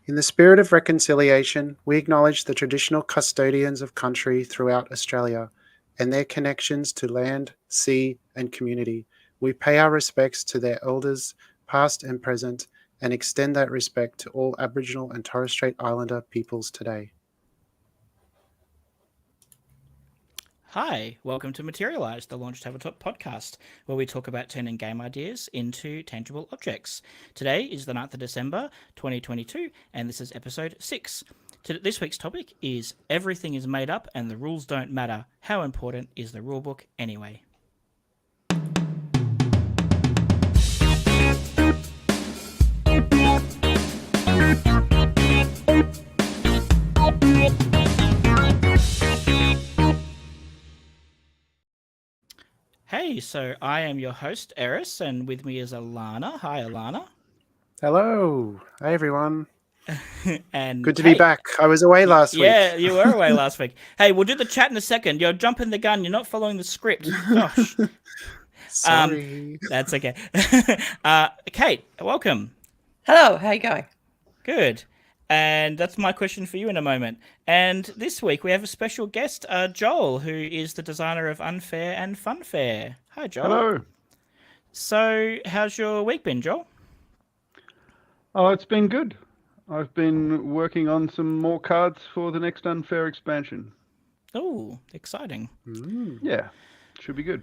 In the spirit of reconciliation, we acknowledge the traditional custodians of country throughout Australia and their connections to land, sea, and community. We pay our respects to their elders, past and present, and extend that respect to all Aboriginal and Torres Strait Islander peoples today. Hi, welcome to Materialise, the Launch Tabletop podcast, where we talk about turning game ideas into tangible objects. Today is the 9th of December, 2022, and this is episode 6. This week's topic is Everything is Made Up and the Rules Don't Matter. How important is the rulebook anyway? Hey, so I am your host, Eris, and with me is Alana. Hi, Alana. Hello. Hi, everyone. And good to be back. I was away last week. Yeah, you were away last week. Hey, we'll do the chat in a second. You're jumping the gun. You're not following the script. Gosh. Sorry. That's okay. Kate, welcome. Hello, how you going? Good. And that's my question for you in a moment. And this week we have a special guest, Joel, who is the designer of Unfair and Funfair. Hi, Joel. Hello. So, how's your week been, Joel? Oh, it's been good. I've been working on some more cards for the next Unfair expansion. Oh, exciting. Yeah, should be good.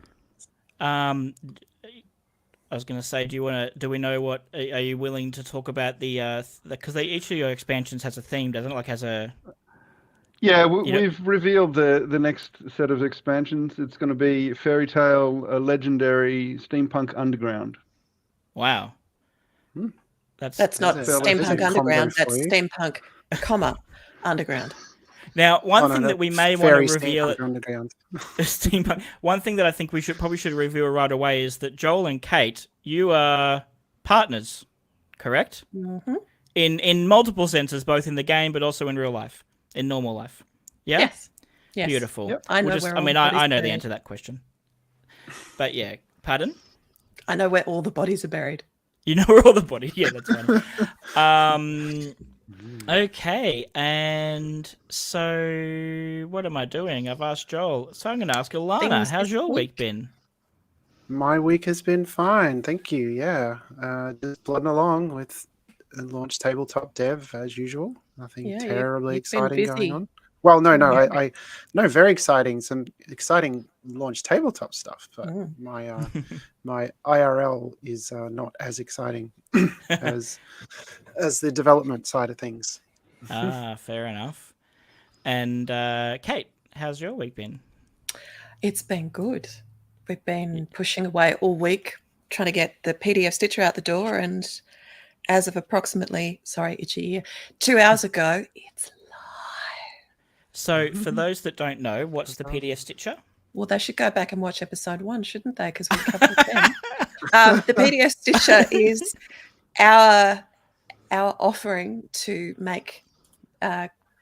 I was going to say, do we know what, are you willing to talk about because each of your expansions has a theme, doesn't it? Like has a... Yeah, we've revealed the next set of expansions. It's going to be Fairy Tale, Legendary, Steampunk Underground. Wow. That's not Steampunk Underground, that's Steampunk, Underground. Now, one thing that we may want to reveal... Steampunk. One thing that I think we probably should reveal right away is that Joel and Kate, you are partners, correct? Mm-hmm. In multiple senses, both in the game but also in real life, in normal life. Yeah? Yes. Beautiful. Yep. I know I know the answer to that question. But yeah, pardon? I know where all the bodies are buried. You know where all the bodies... Yeah, that's funny. Okay, and so what am I doing? I've asked Joel, so I'm going to ask Alana, how's your week been? My week has been fine, thank you. Yeah, just plodding along with Launch Tabletop dev as usual. Nothing terribly exciting going on. Well, I very exciting, some exciting Launch Tabletop stuff, but my my IRL is not as exciting as the development side of things. Fair enough. And Kate, how's your week been? It's been good. We've been pushing away all week, trying to get the PDF stitcher out the door, and as of approximately, 2 hours ago, it's live. So for those that don't know, what's the PDF stitcher? Well, they should go back and watch episode 1, shouldn't they? Because we covered them. The PDF stitcher is our offering to make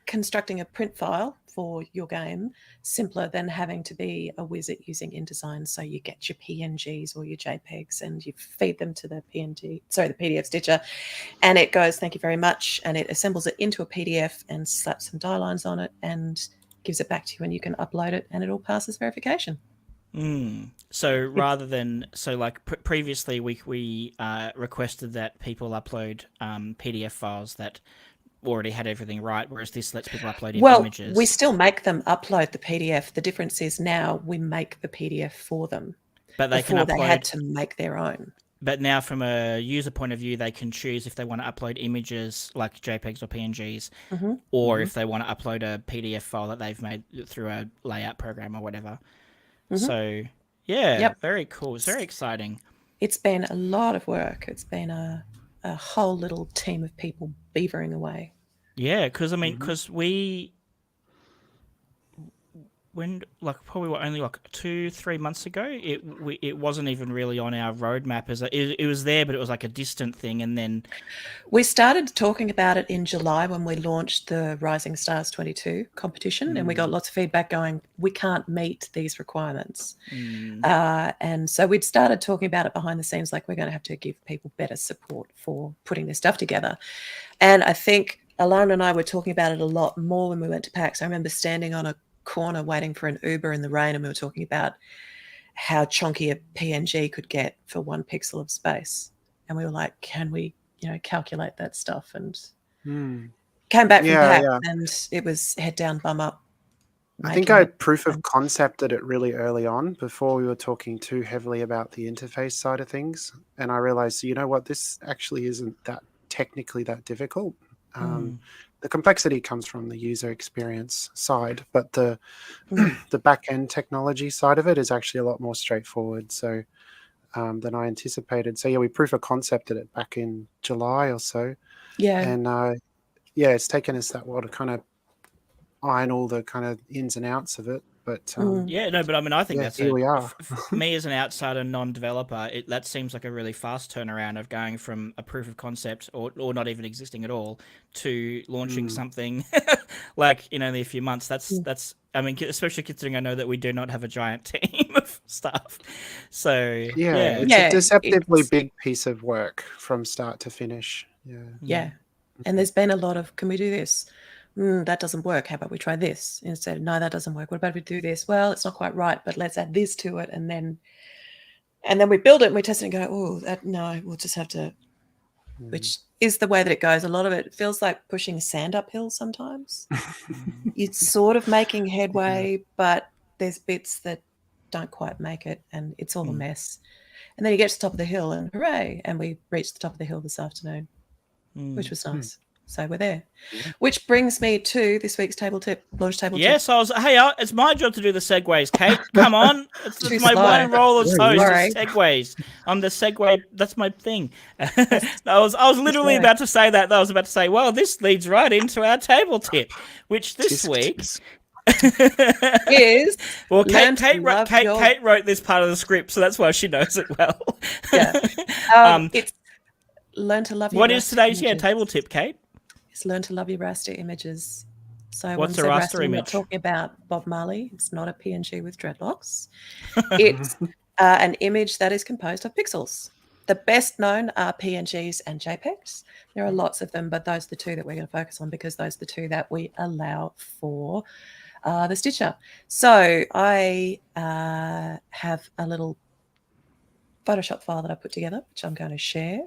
constructing a print file for your game simpler than having to be a wizard using InDesign. So you get your PNGs or your JPEGs and you feed them to the PDF stitcher, and it goes, thank you very much, and it assembles it into a PDF and slaps some die lines on it and gives it back to you, and you can upload it and it all passes verification. So rather than previously we requested that people upload PDF files that already had everything right, whereas this lets people upload images. Well, we still make them upload the PDF. The difference is now we make the PDF for them. But they Before they had to make their own. But now from a user point of view, they can choose if they want to upload images like JPEGs or PNGs, or if they want to upload a PDF file that they've made through a layout program or whatever. So, very cool. It's very exciting. It's been a lot of work. It's been a whole little team of people beavering away. Yeah, because probably only 2-3 months ago, it wasn't even really on our roadmap. It was there, but it was like a distant thing. And then we started talking about it in July when we launched the Rising Stars 22 competition, and we got lots of feedback going, we can't meet these requirements. And so we'd started talking about it behind the scenes, like we're going to have to give people better support for putting this stuff together. And I think Alana and I were talking about it a lot more when we went to PAX. I remember standing on a corner waiting for an Uber in the rain, and we were talking about how chunky a PNG could get for 1 pixel of space. And we were like, can we, calculate that stuff? And came back from PAX and it was head down, bum up. I think I proof of concepted it really early on before we were talking too heavily about the interface side of things. And I realized, you know what, this actually isn't that technically that difficult. The complexity comes from the user experience side, but the back end technology side of it is actually a lot more straightforward. So than I anticipated. So yeah, we proof of concepted it back in July or so. Yeah. And it's taken us that while to kind of iron all the kind of ins and outs of it. But but I mean, I think that's here we are. Me as an outsider non-developer, that seems like a really fast turnaround of going from a proof of concept or not even existing at all to launching something like in only a few months. That's I mean, especially considering I know that we do not have a giant team of staff. So it's a deceptively big piece of work from start to finish. Yeah. And there's been a lot of, can we do this? That doesn't work. How about we try this instead? No, that doesn't work. What about if we do this? Well, it's not quite right, but let's add this to it. And then we build it and we test it and go, no, we'll just have to, which is the way that it goes. A lot of it feels like pushing sand uphill sometimes. It's sort of making headway, but there's bits that don't quite make it and it's all a mess. And then you get to the top of the hill and hooray. And we reached the top of the hill this afternoon, which was nice. So we're there. Which brings me to this week's launch table tip. Yes, it's my job to do the segues, Kate. Come on. It's my one role as host is segues. I'm the segue. That's my thing. I was literally about to say that. I was about to say, well, this leads right into our table tip, which this week is Kate wrote this part of the script, so that's why she knows it well. It's learn to love your What is today's table tip, Kate? It's learn to love your raster images. So what's a raster image? I'm not talking about Bob Marley. It's not a PNG with dreadlocks. It's an image that is composed of pixels. The best known are PNGs and JPEGs. There are lots of them, but those are the two that we're going to focus on because those are the two that we allow for the Stitcher. So I have a little Photoshop file that I put together, which I'm going to share.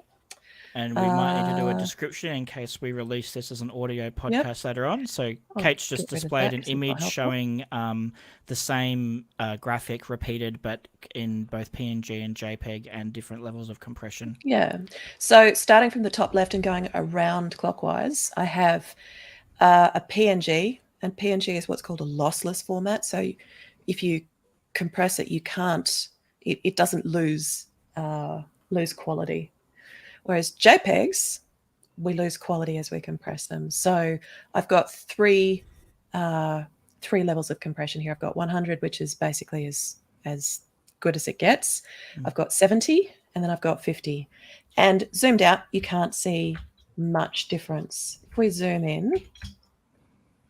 And we might need to do a description in case we release this as an audio podcast later on. So Kate's just displayed an image showing the same graphic repeated, but in both PNG and JPEG and different levels of compression. Yeah. So starting from the top left and going around clockwise, I have a PNG, and PNG is what's called a lossless format. So if you compress it, you can't. It doesn't lose quality. Whereas JPEGs, we lose quality as we compress them. So I've got three levels of compression here. I've got 100, which is basically as good as it gets. I've got 70, and then I've got 50. And zoomed out, you can't see much difference. If we zoom in,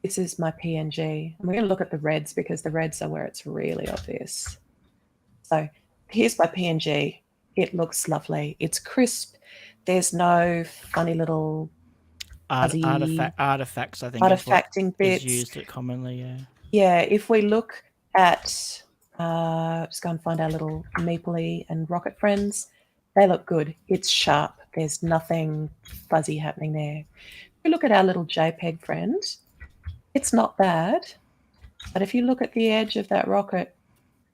this is my PNG. And we're going to look at the reds because the reds are where it's really obvious. So here's my PNG. It looks lovely. It's crisp. There's no funny little artifacts. I think artifacting bits is used commonly. Yeah. If we look at, just go and find our little Meepley and Rocket friends. They look good. It's sharp. There's nothing fuzzy happening there. If we look at our little JPEG friend, it's not bad. But if you look at the edge of that rocket,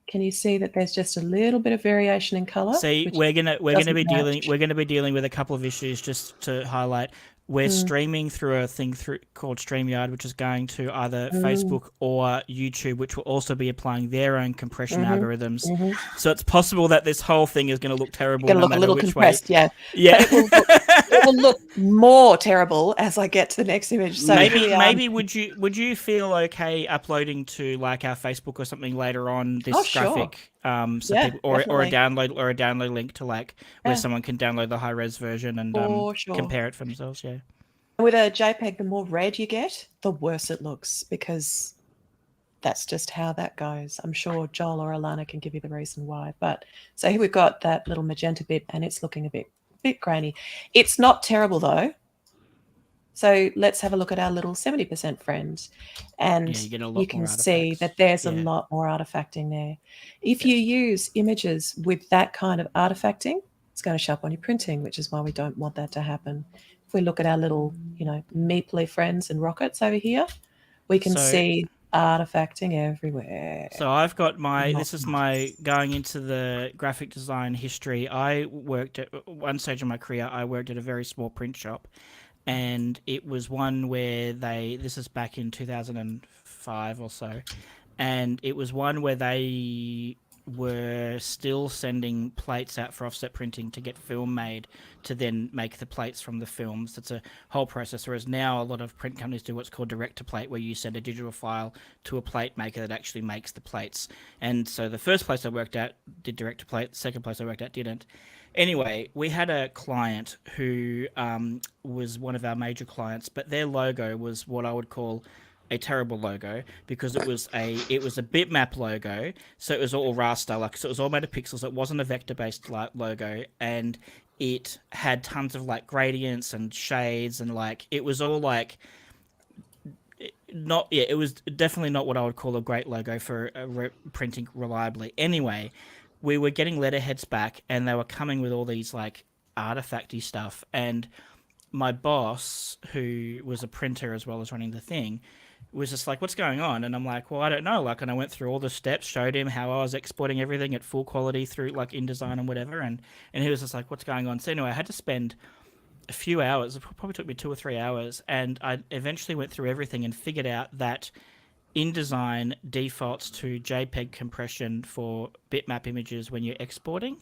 can you see that there's just a little bit of variation in color? See, we're gonna be dealing with a couple of issues just to highlight. We're streaming through a thing called StreamYard, which is going to either Facebook or YouTube, which will also be applying their own compression algorithms. So it's possible that this whole thing is going to look terrible. It's going to look a little compressed, yeah. But it will look more terrible as I get to the next image. So maybe would you feel okay uploading to like our Facebook or something later on this graphic? People, or a download link to like where someone can download the high res version and compare it for themselves. Yeah. With a JPEG, the more red you get, the worse it looks because that's just how that goes. I'm sure Joel or Alana can give you the reason why. But so here we've got that little magenta bit, and it's looking a bit grainy. It's not terrible though. So let's have a look at our little 70% friend, and you can see that there's a lot more artifacting there. If you use images with that kind of artifacting, it's going to show up on your printing, which is why we don't want that to happen. If we look at our little, meeply friends and rockets over here, we can see artifacting everywhere. So I've got this is my going into the graphic design history. I worked at one stage of my career, I worked at a very small print shop, and it was one where this is back in 2005 or so, and it was one where they were still sending plates out for offset printing to get film made to then make the plates from the films. It's a whole process, whereas now a lot of print companies do what's called direct to plate, where you send a digital file to a plate maker that actually makes the plates. And so the first place I worked at did direct to plate, the second place I worked at didn't. Anyway, we had a client who was one of our major clients, but their logo was what I would call a terrible logo, because it was a bitmap logo, so it was all raster, so it was all made of pixels. It wasn't a vector-based logo, and it had tons of gradients and shades, and it was all it was definitely not what I would call a great logo for printing reliably. Anyway, we were getting letterheads back, and they were coming with all these artifacty stuff, and my boss, who was a printer as well as running the thing, was just like, what's going on? And I'm like, well, I don't know. And I went through all the steps, showed him how I was exporting everything at full quality through InDesign and whatever. And he was just like, what's going on? So anyway, I had to spend a few hours. It probably took me 2 or 3 hours. And I eventually went through everything and figured out that InDesign defaults to JPEG compression for bitmap images when you're exporting.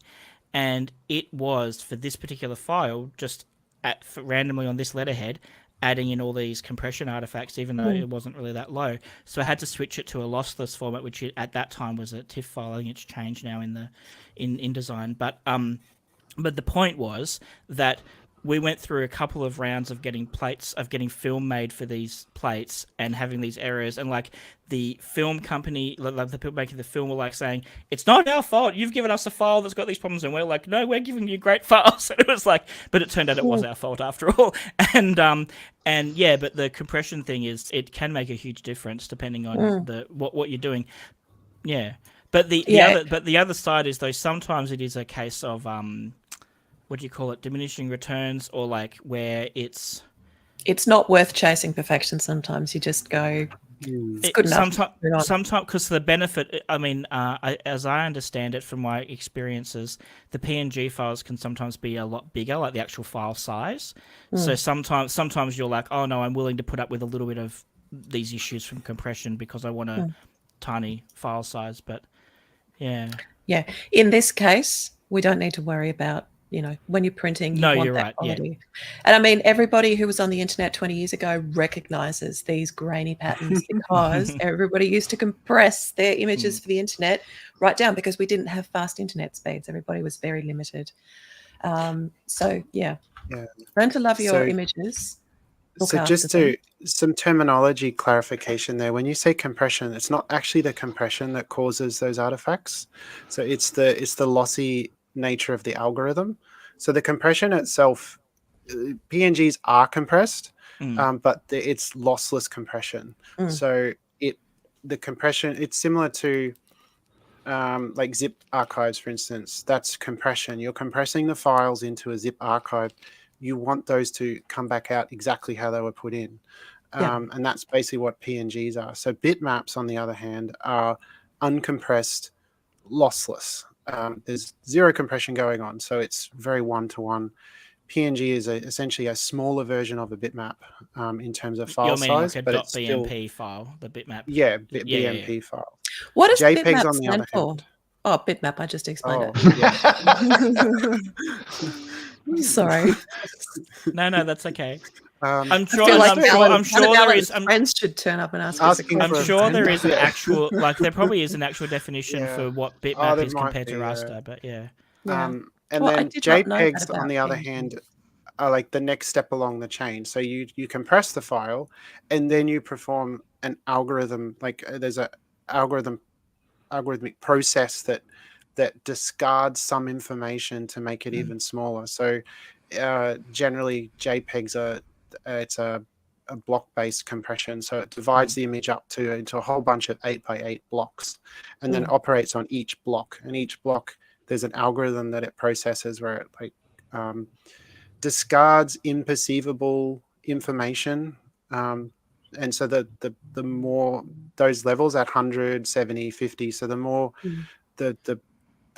And it was, for this particular file, just randomly on this letterhead, adding in all these compression artifacts, even though it wasn't really that low. So I had to switch it to a lossless format, which at that time was a TIFF file. I think it's changed now in InDesign. But the point was that we went through a couple of rounds of getting film made for these plates and having these errors, and the film company, the people making the film, were saying, it's not our fault, you've given us a file that's got these problems, and we're like, no, we're giving you great files. And it was but it turned out it was our fault after all. And but the compression thing it can make a huge difference depending on what you're doing. But the other side is, though, sometimes it is a case of what do you call it, diminishing returns, or where it's not worth chasing perfection. Sometimes you just go, it's good enough. Sometimes, because the benefit, as I understand it from my experiences, the PNG files can sometimes be a lot bigger, the actual file size. So sometimes you're like, oh no, I'm willing to put up with a little bit of these issues from compression because I want a tiny file size. But in this case, we don't need to worry about, when you're printing, you want that quality. Yeah. And everybody who was on the internet 20 years ago recognizes these grainy patterns because everybody used to compress their images for the internet right down, because we didn't have fast internet speeds. Everybody was very limited. Learn to love your images. So just some terminology clarification there. When you say compression, it's not actually the compression that causes those artifacts. So it's the lossy nature of the algorithm. So the compression itself, PNGs are compressed, but it's lossless compression. So the compression, it's similar to zip archives, for instance. That's compression. You're compressing the files into a zip archive. You want those to come back out exactly how they were put in. And that's basically what PNGs are. So bitmaps, on the other hand, are uncompressed, lossless. There's zero compression going on, so it's very one-to-one. PNG is essentially a smaller version of a bitmap in terms of file size, but it's .bmp file, the bitmap. Yeah, BMP file. What does JPEGs bitmap on the other hand? Oh, bitmap. I just explained it. Sorry. No, that's okay. I'm sure there is. Friends should turn up and ask us a question. I'm sure there is an actual, there probably is an actual definition for what bitmap is compared to raster, but and then JPEGs, on the other hand, are the next step along the chain. So you compress the file, and then you perform an algorithm. There's a algorithmic process that discards some information to make it even smaller. So generally, JPEGs are it's a block-based compression, so it divides the image up into a whole bunch of 8x8 blocks, and then operates on each block. And each block, there's an algorithm that it processes where it discards imperceivable information. And so the more those levels at 100, 70, 50, so the more the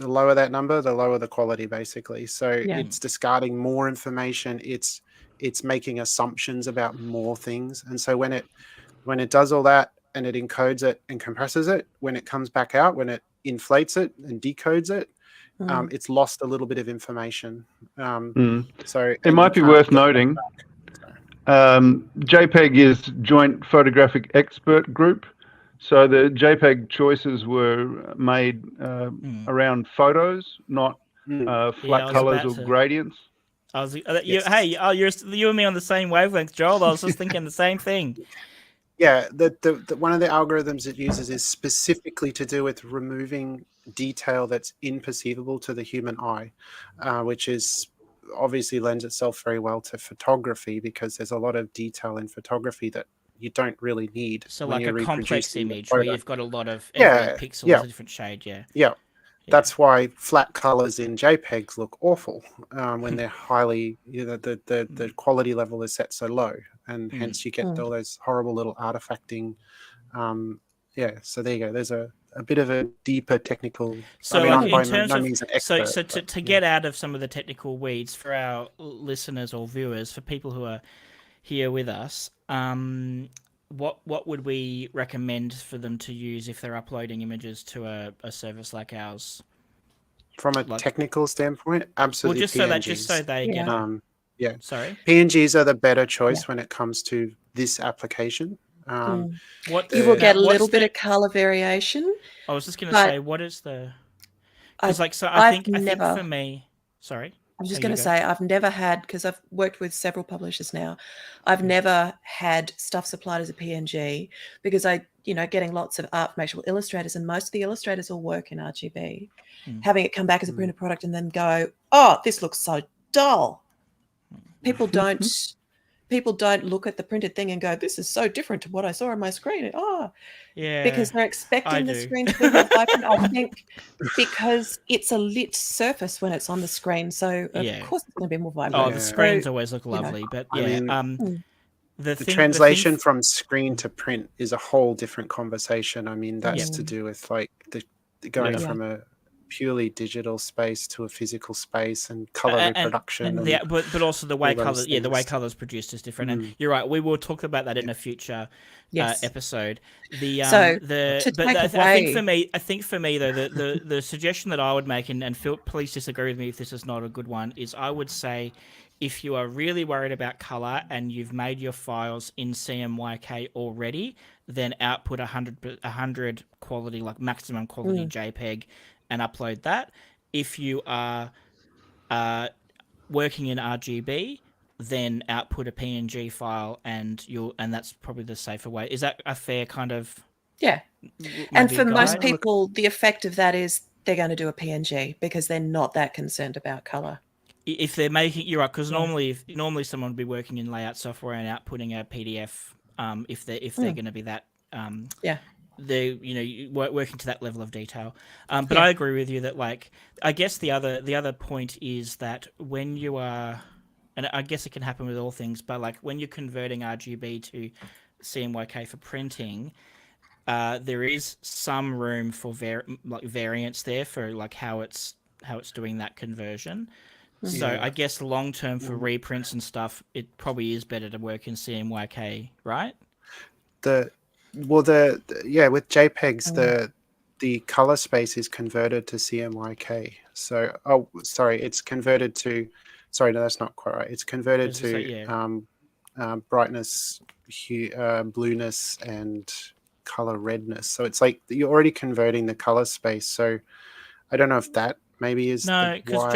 lower that number, the lower the quality, basically. So it's discarding more information. It's making assumptions about more things. And so when it does all that and it encodes it and compresses it, when it comes back out, when it inflates it and decodes it, it's lost a little bit of information. So it might be worth noting, JPEG is Joint Photographic Expert Group. So the JPEG choices were made around photos, not flat colors or gradients. You and me on the same wavelength, Joel. I was just thinking the same thing. Yeah, the one of the algorithms it uses is specifically to do with removing detail that's imperceivable to the human eye, which is obviously lends itself very well to photography, because there's a lot of detail in photography that you don't really need. So like a complex image where you've got a lot of every pixel is a different shade. Yeah. That's why flat colors in JPEGs look awful when they're highly, the quality level is set so low, and hence you get all those horrible little artifacting. So there you go. There's a bit of a deeper technical. So to get out of some of the technical weeds for our listeners or viewers, for people who are here with us, what would we recommend for them to use if they're uploading images to a service like ours? From a technical standpoint, absolutely. Well, just so they get it. Sorry. PNGs are the better choice when it comes to this application. You will get a little bit of color variation. I was just going to say, what is the? I think for me, sorry. I'm just going to say I've never had, because I've worked with several publishers now, I've never had stuff supplied as a PNG, because getting lots of art from actual illustrators, and most of the illustrators all work in RGB. Having it come back as a printed product and then go, oh, this looks so dull. People don't look at the printed thing and go, this is so different to what I saw on my screen. Because they're expecting the screen to be more vibrant. I think because it's a lit surface when it's on the screen, so of course it's going to be more vibrant. The screens always look lovely, but the translation from screen to print is a whole different conversation. I mean, that's to do with going from a purely digital space to a physical space, and color reproduction, but also the way colors the way colors produced is different. And you're right, we will talk about that in a future episode. I think for me though, the suggestion that I would make, and Phil, please disagree with me if this is not a good one, is I would say, if you are really worried about color and you've made your files in CMYK already, then output 100 quality, like maximum quality JPEG, and upload that. If you are working in RGB, then output a PNG file, and that's probably the safer way. Is that a fair kind of and for most people, the effect of that is they're going to do a PNG because they're not that concerned about color. If they're making, you're right, because normally someone would be working in layout software and outputting a PDF. If they're going to be that they're working to that level of detail. But I agree with you that, like, I guess the other point is that when you are, and I guess it can happen with all things, but like when you're converting RGB to CMYK for printing, there is some room for variance there for like how it's doing that conversion. So I guess long term for reprints and stuff, it probably is better to work in CMYK, right? With JPEGs, the color space is converted to CMYK. So it's converted to. Sorry, no, that's not quite right. It's converted to brightness, blueness, and color redness. So it's like you're already converting the color space. So I don't know if that maybe is because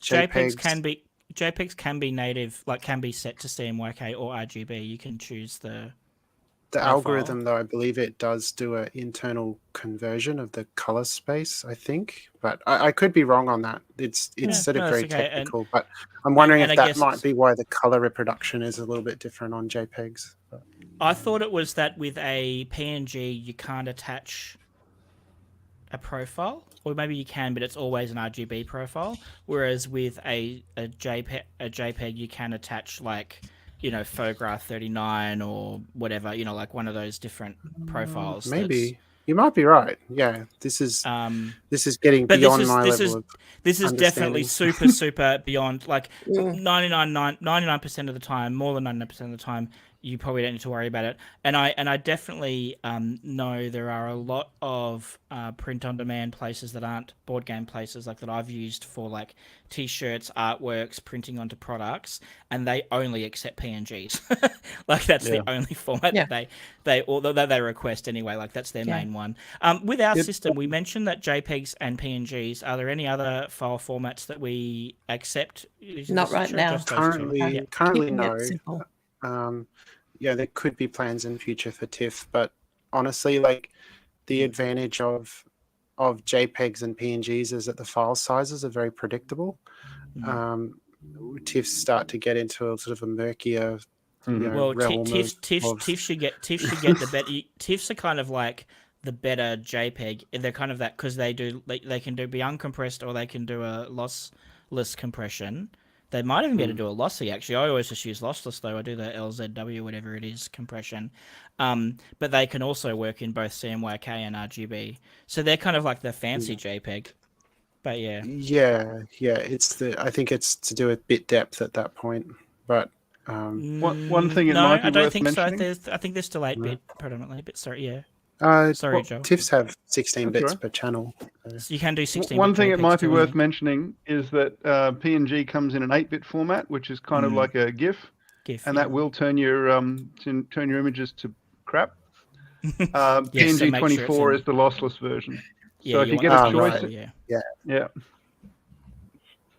JPEGs can be native, like can be set to CMYK or RGB. You can choose the The profile. algorithm, though, I believe it does do an internal conversion of the color space, I think, but I could be wrong on that. It's sort of very technical, but I'm wondering if that might be why the color reproduction is a little bit different on JPEGs. But. I thought it was that with a PNG you can't attach a profile, or maybe you can, but it's always an RGB profile. Whereas with a JPEG you can attach like, you know, Photograph 39 or whatever, you know, like one of those different profiles. Maybe you might be right. Yeah, this is getting beyond my level of. This is definitely super beyond. Like 99% of the time, more than 99% of the time, you probably don't need to worry about it. And I definitely know there are a lot of print on demand places that aren't board game places, like that I've used for like t-shirts, artworks, printing onto products, and they only accept PNGs. Like that's the only format that they request anyway. Like that's their main one. With our system, we mentioned that JPEGs and PNGs. Are there any other file formats that we accept? Not right now. Currently no. Yeah, there could be plans in future for TIFF, but honestly, like the advantage of JPEGs and PNGs is that the file sizes are very predictable. TIFFs start to get into a sort of a murkier realm. TIFF should get the better. TIFFs are kind of like the better JPEG. They're kind of that because they can be uncompressed or they can do a lossless compression. They might even be able to do a lossy, actually. I always just use lossless, though. I do the LZW, whatever it is, compression. But they can also work in both CMYK and RGB. So they're kind of like the fancy JPEG. But yeah. Yeah. I think it's to do with bit depth at that point. But one thing it might be worth mentioning. So. I think they're still 8-bit predominantly. But sorry, yeah. Sorry, Joel. TIFFs have 16 bits per channel. So you can do 16. One thing it might be worth mentioning is that PNG comes in an 8-bit format, which is kind of like a GIF, and that will turn your images to crap. PNG 24 is the lossless version. So if you get a choice,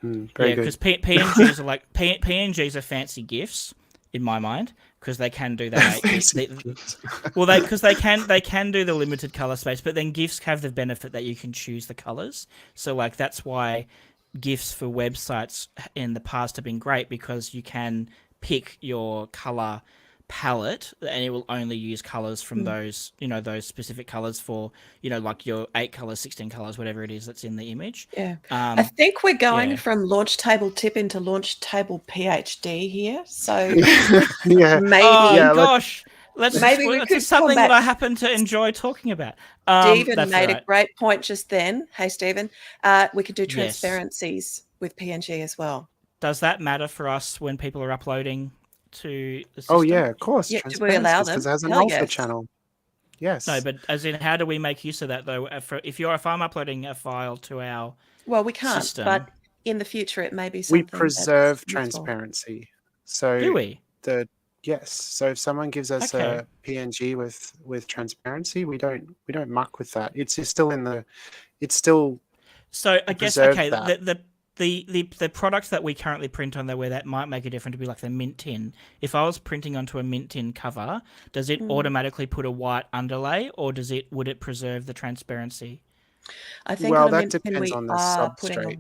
very good. Because PNGs are like PNGs are fancy GIFs in my mind. Because they can do that. Because they can do the limited color space, but then GIFs have the benefit that you can choose the colors. So like that's why GIFs for websites in the past have been great because you can pick your color palette and it will only use colors from those, you know, those specific colors for, you know, like your 8 colors, 16 colors, whatever it is that's in the image. Yeah. I think we're going from Launch Table Tip into Launch Table PhD here. So gosh. Maybe we could something that I happen to enjoy talking about. Stephen made a great point just then. Hey, Stephen. We could do transparencies with PNG as well. Does that matter for us when people are uploading to the system? Oh yeah, of course. Yeah, do we allow them? Because it has an alpha channel. Yes. No, but as in, how do we make use of that though? If I'm uploading a file to our we can't. system, but in the future, it may be something. We preserve transparency. So do we? Yes. So if someone gives us a PNG with transparency, we don't muck with that. It's still in the. It's still. So I guess the products that we currently print on there where that might make a difference would be like the mint tin. If I was printing onto a mint tin cover, does it automatically put a white underlay or would it preserve the transparency? I think that depends on the substrate.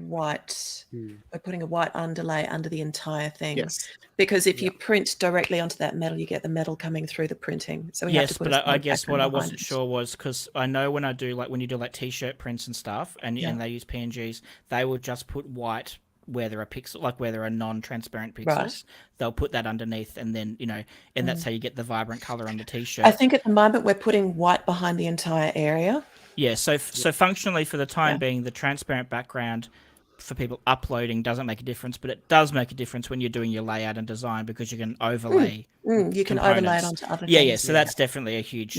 We're putting a white underlay under the entire thing. Yes. Because if you print directly onto that metal, you get the metal coming through the printing. So have to put I guess what I wasn't sure was because I know when you do like t-shirt prints and stuff, and they use PNGs, they will just put white where there are pixels, like where there are non-transparent pixels. Right. They'll put that underneath, and then and that's how you get the vibrant color on the t-shirt. I think at the moment we're putting white behind the entire area. Yeah, so functionally for the time being, the transparent background for people uploading doesn't make a difference, but it does make a difference when you're doing your layout and design because you can overlay. You can overlay it onto other things. Yeah. So that's definitely a huge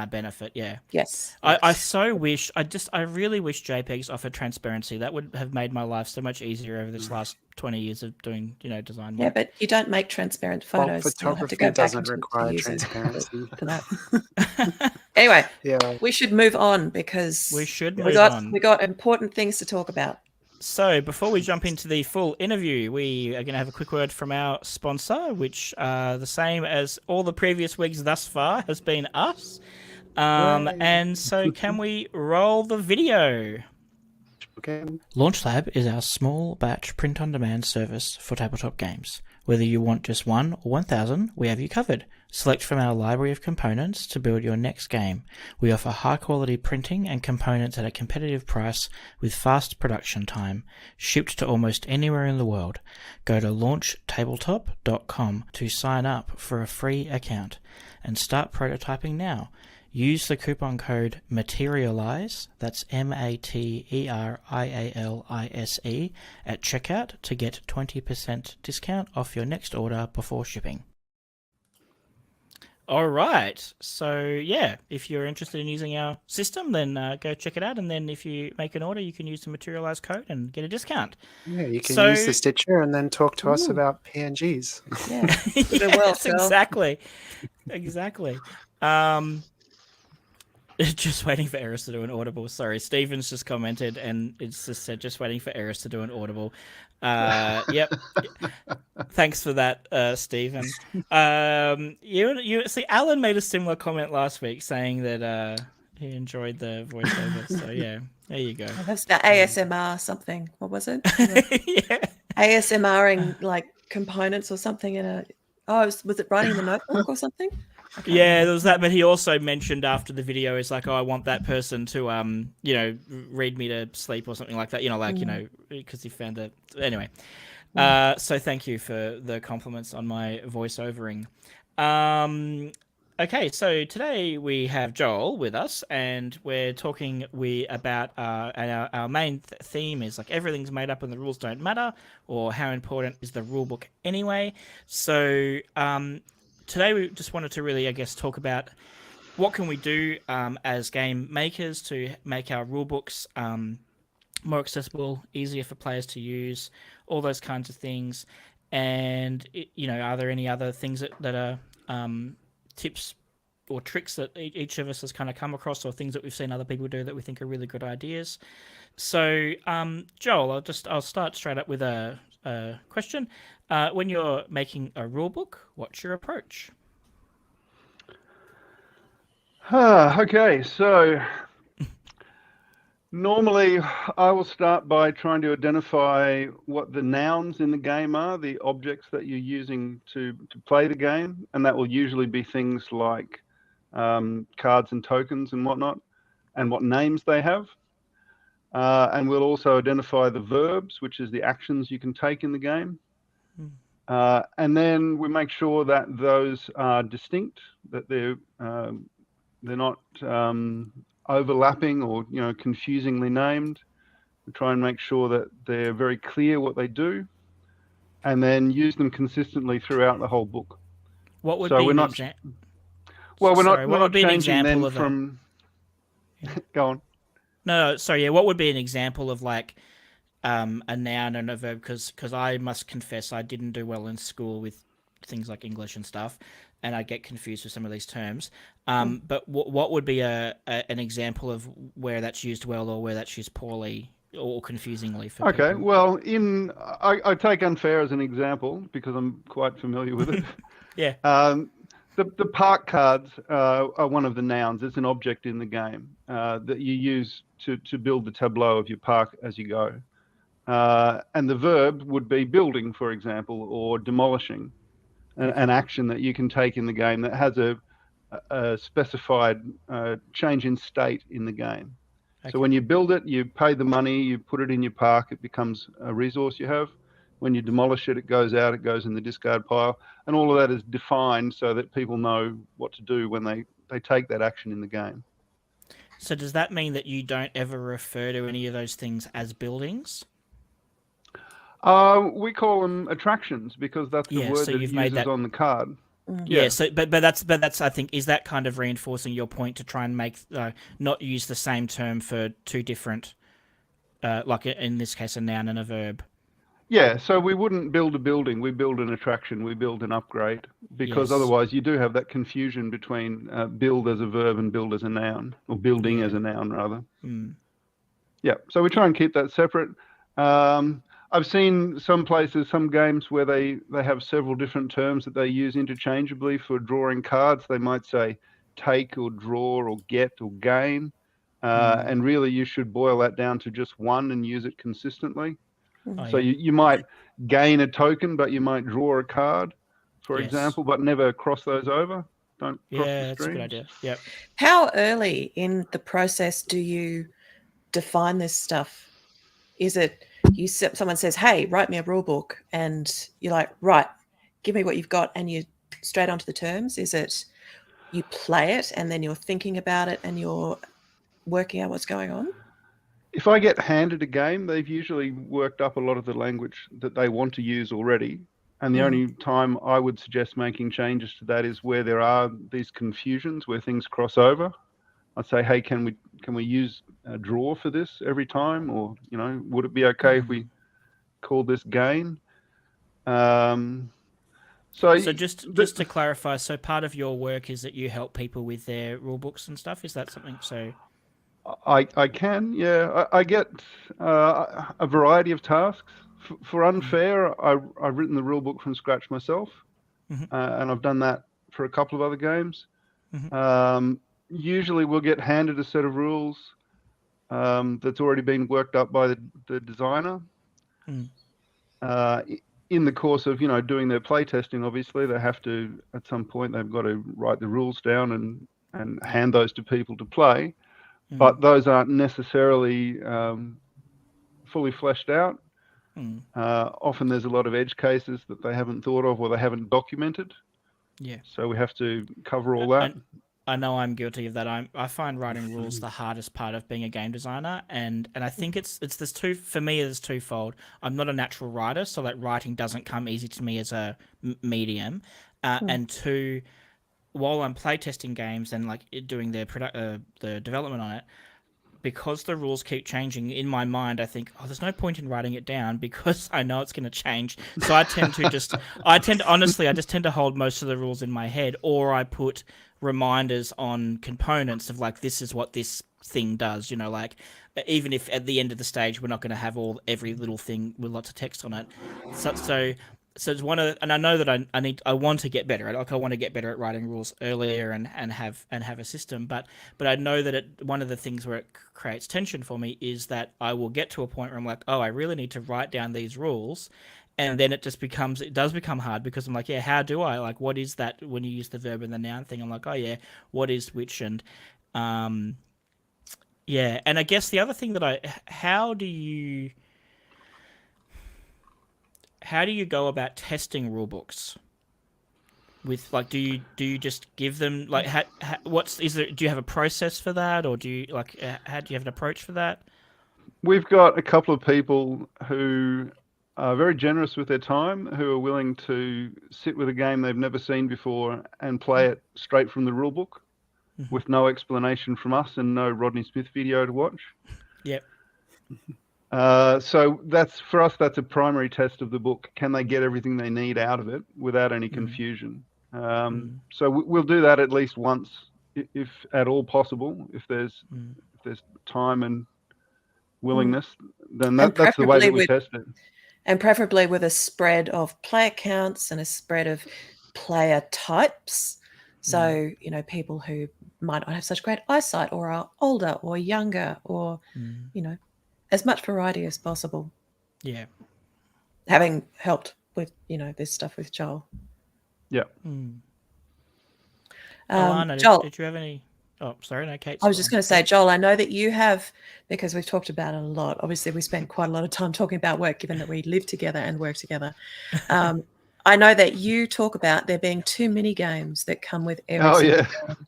benefit. Yeah. Yes. I really wish JPEGs offered transparency. That would have made my life so much easier over this last 20 years of doing design work. Yeah, but you don't make transparent photos. Photography doesn't require transparency. For that. Anyway, we should move on because we got important things to talk about. So before we jump into the full interview, we are going to have a quick word from our sponsor, which the same as all the previous weeks thus far has been us. And so can we roll the video? Okay. LaunchLab is our small batch print-on-demand service for tabletop games. Whether you want just 1 or 1,000, we have you covered. Select from our library of components to build your next game. We offer high-quality printing and components at a competitive price with fast production time, shipped to almost anywhere in the world. Go to launchtabletop.com to sign up for a free account and start prototyping now. Use the coupon code Materialise, that's MATERIALISE, at checkout to get 20% discount off your next order before shipping. All right. So, yeah, if you're interested in using our system, then go check it out. And then if you make an order, you can use the Materialise code and get a discount. Yeah, you can use the Stitcher and then talk to us about PNGs. Yeah, yes, exactly. Exactly. Just waiting for Eris to do an audible. Sorry, Stephen's just commented and it's just said just waiting for Eris to do an audible. Yep. Thanks for that, Stephen. You see, Alan made a similar comment last week saying that he enjoyed the voiceover. So yeah, there you go. That's the ASMR something. What was it? Yeah. ASMRing like components or something in a. Oh, was it writing in the notebook or something? Yeah, there was that, but he also mentioned after the video, it's like, oh, I want that person to, read me to sleep or something like that, because he found that. Anyway, so thank you for the compliments on my voiceovering. Okay, so today we have Joel with us, and we're talking about our main theme is like everything's made up and the rules don't matter, or how important is the rule book anyway. So today we just wanted to really, I guess, talk about what can we do as game makers to make our rule books more accessible, easier for players to use, all those kinds of things. And, are there any other things that are tips or tricks that each of us has kind of come across, or things that we've seen other people do that we think are really good ideas? So, Joel, I'll start straight up with a question. When you're making a rule book, what's your approach? Okay, so normally I will start by trying to identify what the nouns in the game are, the objects that you're using to play the game, and that will usually be things like cards and tokens and whatnot, and what names they have. And we'll also identify the verbs, which is the actions you can take in the game. And then we make sure that those are distinct, that they're not overlapping or confusingly named. We try and make sure that they're very clear what they do, and then use them consistently throughout the whole book. What would be an example? Well, we're not changing them from. Go on. No, sorry. Yeah, what would be an example of like a noun and a verb? Because I must confess I didn't do well in school with things like English and stuff, and I get confused with some of these terms. But what would be an example of where that's used well or where that's used poorly or confusingly for people? Okay, well, I take Unfair as an example because I'm quite familiar with it. Yeah. The park cards are one of the nouns. It's an object in the game that you use to build the tableau of your park as you go. And the verb would be building, for example, or demolishing, an action that you can take in the game that has a specified change in state in the game. Okay. So when you build it, you pay the money, you put it in your park, it becomes a resource you have. When you demolish it, it goes out, it goes in the discard pile. And all of that is defined so that people know what to do when they take that action in the game. So does that mean that you don't ever refer to any of those things as buildings? We call them attractions because that's the word that it uses on the card. Yeah. So, but that's I think, is that kind of reinforcing your point to try and make not use the same term for two different, like in this case, a noun and a verb. Yeah, so we wouldn't build a building, we build an attraction, we build an upgrade, because otherwise you do have that confusion between build as a verb and build as a noun, or building as a noun rather. Yeah, so we try and keep that separate. I've seen some places, some games where they have several different terms that they use interchangeably for drawing cards. They might say take or draw or get or gain. And really you should boil that down to just one and use it consistently. So you might gain a token, but you might draw a card, for example, but never cross those over. Don't cross the streams. That's a good idea. Yep. How early in the process do you define this stuff? Is it someone says, hey, write me a rule book, and you're like, right, give me what you've got, and you straight onto the terms? Is it you play it and then you're thinking about it and you're working out what's going on? If I get handed a game, they've usually worked up a lot of the language that they want to use already. And the only time I would suggest making changes to that is where there are these confusions, where things cross over. I'd say, hey, can we use a draw for this every time? Or, would it be okay if we call this gain? So just to clarify, so part of your work is that you help people with their rule books and stuff? Is that something? So I can, yeah. I get a variety of tasks. For Unfair, I've written the rule book from scratch myself, and I've done that for a couple of other games. Usually we'll get handed a set of rules that's already been worked up by the designer. In the course of doing their play testing, obviously they have to, at some point they've got to write the rules down and hand those to people to play, but those aren't necessarily fully fleshed out. Often there's a lot of edge cases that they haven't thought of or they haven't documented. So we have to cover all that. I know I'm guilty of that. I find writing rules the hardest part of being a game designer, and I think it's this for me it's twofold. I'm not a natural writer, so like writing doesn't come easy to me as a medium, and two, while I'm playtesting games and like doing the development on it, because the rules keep changing, in my mind I think, there's no point in writing it down because I know it's going to change. So I tend to hold most of the rules in my head, or I put reminders on components of like, this is what this thing does, like even if at the end of the stage we're not going to have every little thing with lots of text on it. So it's one of, and I know that I want to get better. Like I want to get better at writing rules earlier and have a system. But I know that one of the things where it creates tension for me is that I will get to a point where I'm like, I really need to write down these rules, and then it does become hard because I'm like, how do I, like, what is that when you use the verb and the noun thing? I'm like, what is which? And and I guess the other thing that how do you go about testing rule books? With like, do you just give them like, do you have a process for that, or do you how do you have an approach for that? We've got a couple of people who are very generous with their time, who are willing to sit with a game they've never seen before and play it straight from the rule book with no explanation from us and no Rodney Smith video to watch. Yep. So that's a primary test of the book. Can they get everything they need out of it without any confusion? So we'll do that at least once, if at all possible. If there's time and willingness, then that's the way that we test it. And preferably with a spread of player counts and a spread of player types. So, people who might not have such great eyesight or are older or younger or, as much variety as possible. Yeah. Having helped with, this stuff with Joel. Yeah. Alana, Joel, did you have any? Oh, sorry, no, Kate. I was just going to say, Joel, I know that you have, because we've talked about it a lot. Obviously, we spend quite a lot of time talking about work, given that we live together and work together. I know that you talk about there being too many games that come with every single game.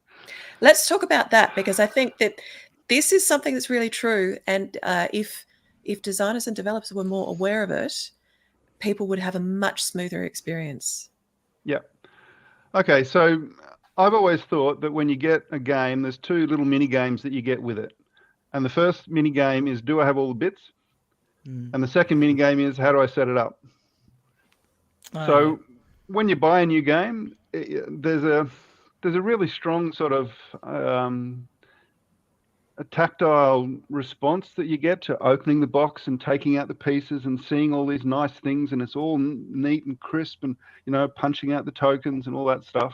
Let's talk about that, because I think that this is something that's really true. And if designers and developers were more aware of it, people would have a much smoother experience. Yeah. Okay, so I've always thought that when you get a game, there's two little mini games that you get with it. And the first mini game is, do I have all the bits? And the second mini game is, how do I set it up? So when you buy a new game, there's a really strong sort of tactile response that you get to opening the box and taking out the pieces and seeing all these nice things, and it's all neat and crisp, and punching out the tokens and all that stuff.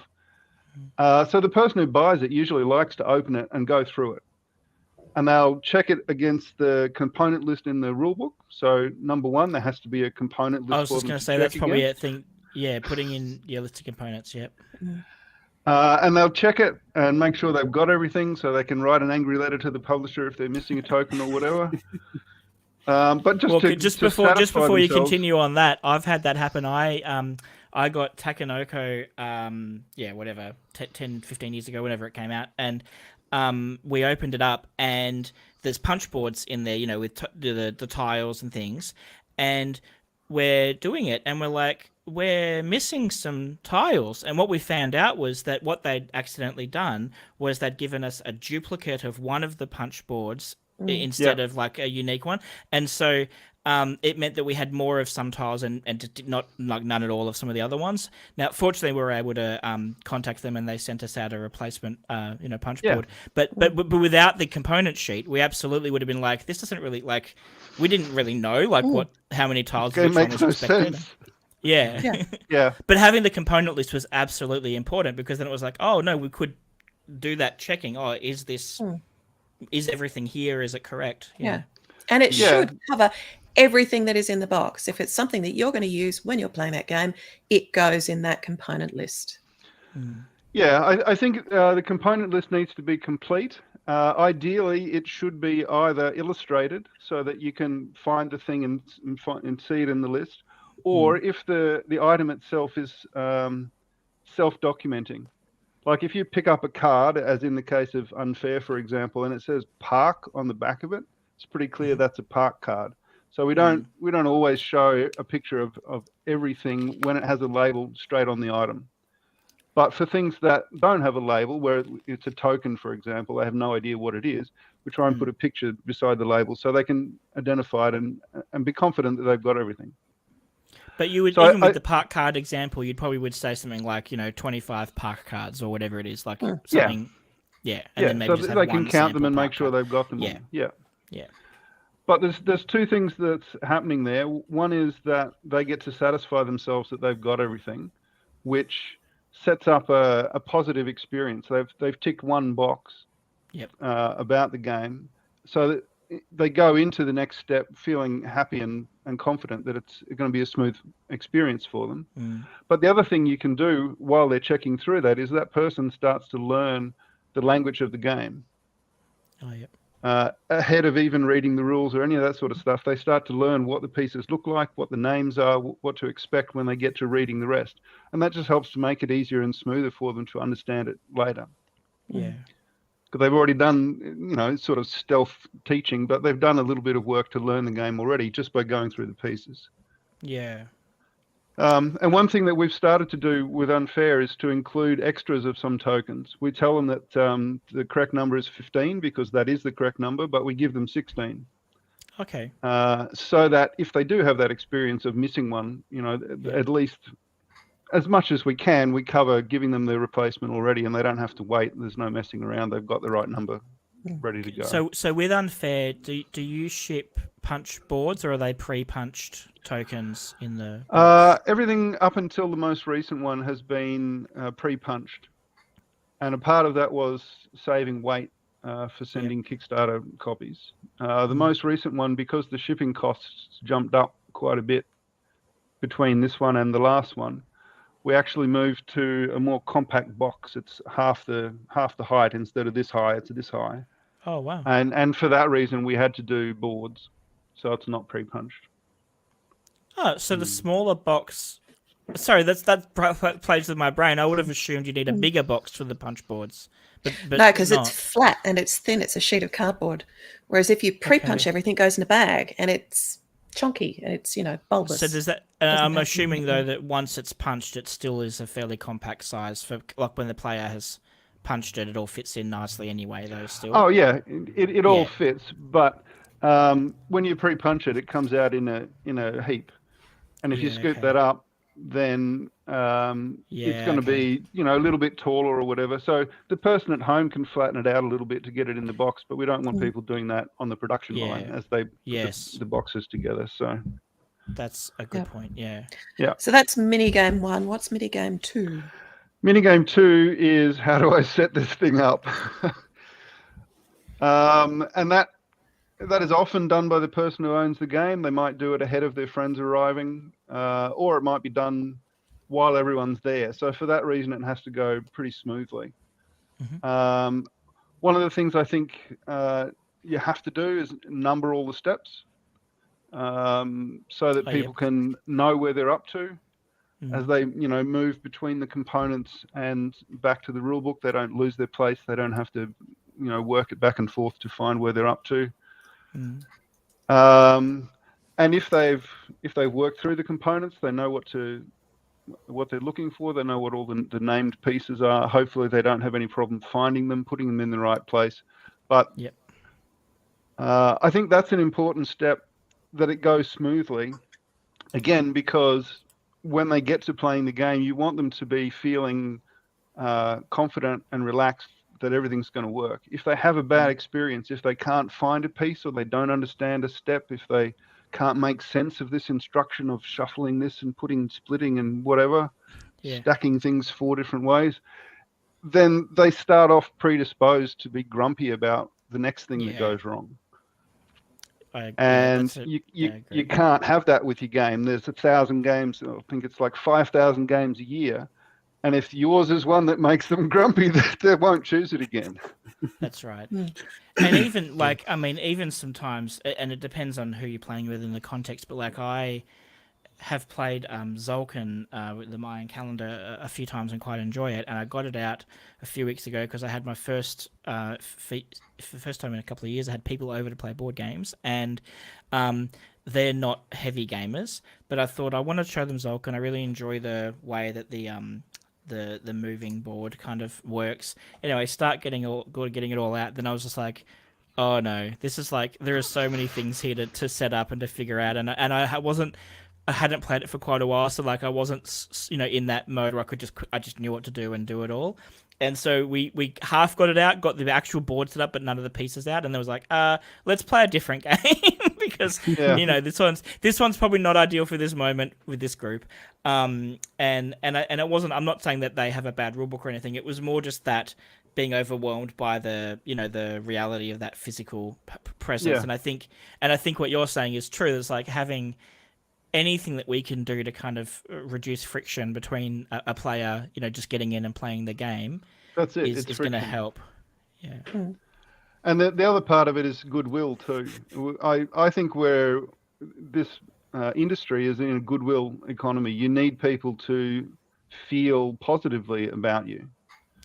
So the person who buys it usually likes to open it and go through it, and they'll check it against the component list in the rulebook. So number one, there has to be a component list. I was just going to say that's probably a thing. Yeah, putting in your list of components. Yep. And they'll check it and make sure they've got everything, so they can write an angry letter to the publisher if they're missing a token or whatever. But just before you continue on that, I've had that happen. I got Takenoko, 10, 15 years ago, whenever it came out, and we opened it up, and there's punch boards in there, with the tiles and things, and we're doing it, and we're like, we're missing some tiles. And what we found out was that what they'd accidentally done was they'd given us a duplicate of one of the punch boards instead of like a unique one. And so it meant that we had more of some tiles and not like none at all of some of the other ones. Now, fortunately, we were able to contact them, and they sent us out a replacement, punch board. But without the component sheet, we absolutely would have been like, this doesn't really we didn't really know how many tiles it makes no sense. Yeah. But having the component list was absolutely important, because then it was like, oh no, we could do that checking. Oh, is everything here? Is it correct? Yeah. And it should cover everything that is in the box. If it's something that you're going to use when you're playing that game, it goes in that component list. Yeah, I think the component list needs to be complete. Ideally, it should be either illustrated so that you can find the thing and see it in the list, or if the item itself is self-documenting. Like if you pick up a card, as in the case of Unfair, for example, and it says park on the back of it, it's pretty clear that's a park card. So we don't always show a picture of everything when it has a label straight on the item. But for things that don't have a label, where it's a token, for example, they have no idea what it is, we try and put a picture beside the label so they can identify it and be confident that they've got everything. But you would, even with the park card example, you'd probably would say something like, 25 park cards or whatever it is, like something. Yeah. And then maybe so just have they can count them and make sure card. they've got them. Yeah. Yeah. Yeah. But there's two things that's happening there. One is that they get to satisfy themselves that they've got everything, which sets up a positive experience. They've ticked one box about the game, so that they go into the next step feeling happy and confident that it's going to be a smooth experience for them. But the other thing you can do while they're checking through that is that person starts to learn the language of the game. Ahead of even reading the rules or any of that sort of stuff, they start to learn what the pieces look like, what the names are, what to expect when they get to reading the rest. And that just helps to make it easier and smoother for them to understand it later. Yeah. Because they've already done, sort of stealth teaching, but they've done a little bit of work to learn the game already just by going through the pieces. Yeah. And one thing that we've started to do with Unfair is to include extras of some tokens. We tell them that the correct number is 15 because that is the correct number, but we give them 16. Okay. So that if they do have that experience of missing one, at least as much as we can, we cover giving them the replacement already, and they don't have to wait. There's no messing around. They've got the right number ready to go. So with Unfair, do you ship punch boards, or are they pre-punched tokens in the... Everything up until the most recent one has been pre-punched, and a part of that was saving weight for sending Kickstarter copies. The most recent one, because the shipping costs jumped up quite a bit between this one and the last one, we actually moved to a more compact box. It's half the height. Instead of this high, it's this high. Oh wow! And for that reason, we had to do boards, so it's not pre-punched. Oh, so the smaller box. Sorry, that plays with my brain. I would have assumed you need a bigger box for the punch boards. But no, because it's flat and it's thin. It's a sheet of cardboard. Whereas if you pre-punch, everything goes in a bag and it's chunky and it's bulbous. So does that? I'm assuming though that once it's punched, it still is a fairly compact size for like when the player has punched it, it all fits in nicely anyway. Though still. Oh yeah, it all fits. But when you pre-punch it, it comes out in a heap, and if you scoop that up, then it's going to be, a little bit taller or whatever. So the person at home can flatten it out a little bit to get it in the box, but we don't want people doing that on the production line as they put the boxes together. So that's a good point. Yeah. So that's minigame 1. What's minigame 2? Minigame 2 is, how do I set this thing up? And that is often done by the person who owns the game. They might do it ahead of their friends arriving, or it might be done while everyone's there. So for that reason, it has to go pretty smoothly. One of the things I think you have to do is number all the steps, so that people can know where they're up to. As they, move between the components and back to the rule book, they don't lose their place. They don't have to, work it back and forth to find where they're up to. And if they've worked through the components, they know what they're looking for. They know what all the named pieces are. Hopefully, they don't have any problem finding them, putting them in the right place. But I think that's an important step, that it goes smoothly. Again, because when they get to playing the game, you want them to be feeling confident and relaxed that everything's going to work. If they have a bad experience, if they can't find a piece, or they don't understand a step, if they can't make sense of this instruction of shuffling this and splitting and whatever, stacking things 4 different ways, then they start off predisposed to be grumpy about the next thing that goes wrong. And you can't have that with your game. There's 1,000 games. I think it's like 5,000 games a year. And if yours is one that makes them grumpy, they won't choose it again. That's right. And even even sometimes, and it depends on who you're playing with in the context, but like I have played Zolkin with the Mayan calendar a few times and quite enjoy it. And I got it out a few weeks ago because I had my first for the first time in a couple of years, I had people over to play board games, and they're not heavy gamers, but I thought I want to show them Zolkin. I really enjoy the way that the moving board kind of works. Anyway, getting it all out. Then I was just like, oh no, this is like, there are so many things here to set up and to figure out, and I hadn't played it for quite a while, so like I wasn't in that mode where I just knew what to do and do it all. And so we half got it out, got the actual board set up, but none of the pieces out. And there was like, let's play a different game because this one's probably not ideal for this moment with this group. And it wasn't. I'm not saying that they have a bad rulebook or anything. It was more just that being overwhelmed by the reality of that physical presence. And I think what you're saying is true. It's like having anything that we can do to kind of reduce friction between a player, just getting in and playing the game. That's it. Is going to help. Yeah. And the other part of it is goodwill too. I think where this industry is in a goodwill economy, you need people to feel positively about you.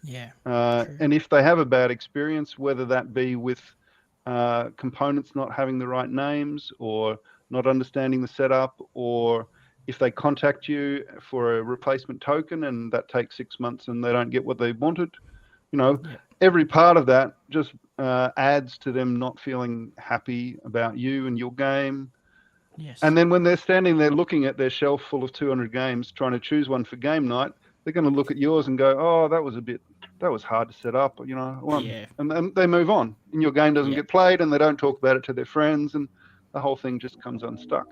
Yeah. And if they have a bad experience, whether that be with components not having the right names, or not understanding the setup, or if they contact you for a replacement token and that takes 6 months and they don't get what they wanted, every part of that just adds to them not feeling happy about you and your game. Yes. And then when they're standing there looking at their shelf full of 200 games, trying to choose one for game night, they're going to look at yours and go, oh, that was hard to set up, and they move on, and your game doesn't get played, and they don't talk about it to their friends, and the whole thing just comes unstuck.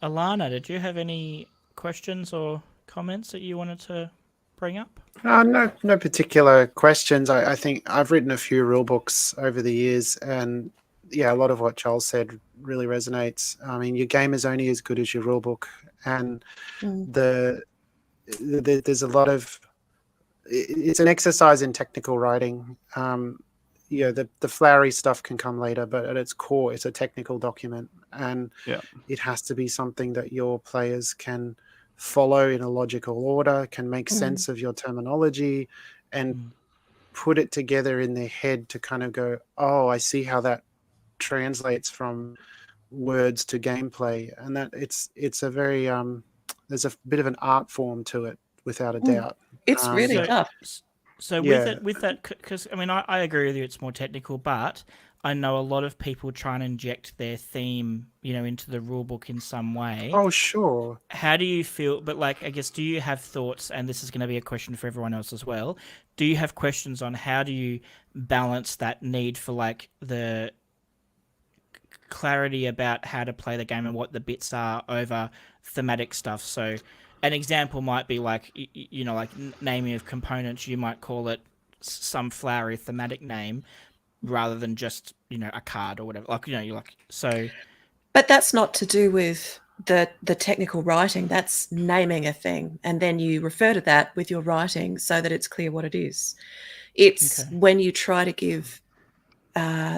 Alana, did you have any questions or comments that you wanted to bring up? No particular questions. I think I've written a few rule books over the years, and a lot of what Joel said really resonates. I mean, your game is only as good as your rule book, and there's a lot of, it's an exercise in technical writing. The flowery stuff can come later, but at its core, it's a technical document, and it has to be something that your players can follow in a logical order, can make sense of your terminology, and put it together in their head to kind of go, oh, I see how that translates from words to gameplay, and that it's a very there's a bit of an art form to it, without a doubt. It's really tough. So with that, because I mean, I agree with you, it's more technical, but I know a lot of people try and inject their theme, into the rule book in some way. Oh, sure. How do you feel? But I guess, do you have thoughts? And this is going to be a question for everyone else as well. Do you have questions on how do you balance that need for the clarity about how to play the game and what the bits are over thematic stuff? So, an example might be naming of components. You might call it some flowery thematic name, rather than just a card or whatever, so. But that's not to do with the technical writing. That's naming a thing, and then you refer to that with your writing so that it's clear what it is. It's when you try to give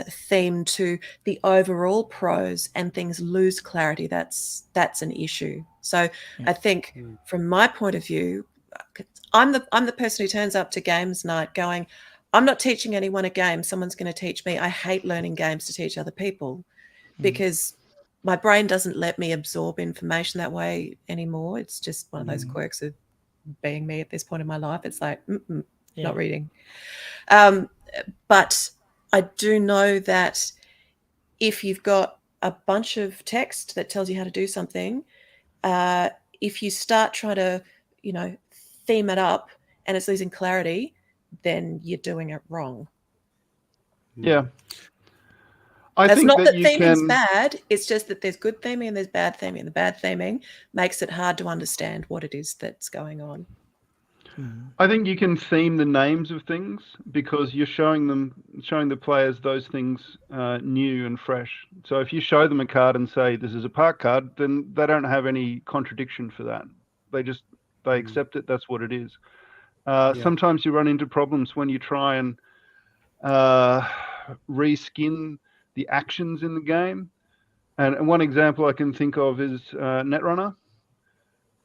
theme to the overall prose and things lose clarity, that's an issue. So I think from my point of view, I'm the person who turns up to games night going, I'm not teaching anyone a game. Someone's going to teach me. I hate learning games to teach other people because my brain doesn't let me absorb information that way anymore. It's just one of those quirks of being me at this point in my life. It's like, not reading. But I do know that if you've got a bunch of text that tells you how to do something, if you start trying to, theme it up and it's losing clarity, then you're doing it wrong. Yeah. It's not that theming's bad. It's just that there's good theming and there's bad theming. And the bad theming makes it hard to understand what it is that's going on. I think you can theme the names of things because you're showing the players those things new and fresh. So if you show them a card and say this is a park card, then they don't have any contradiction for that. They accept it. That's what it is. Sometimes you run into problems when you try and reskin the actions in the game. And one example I can think of is Netrunner,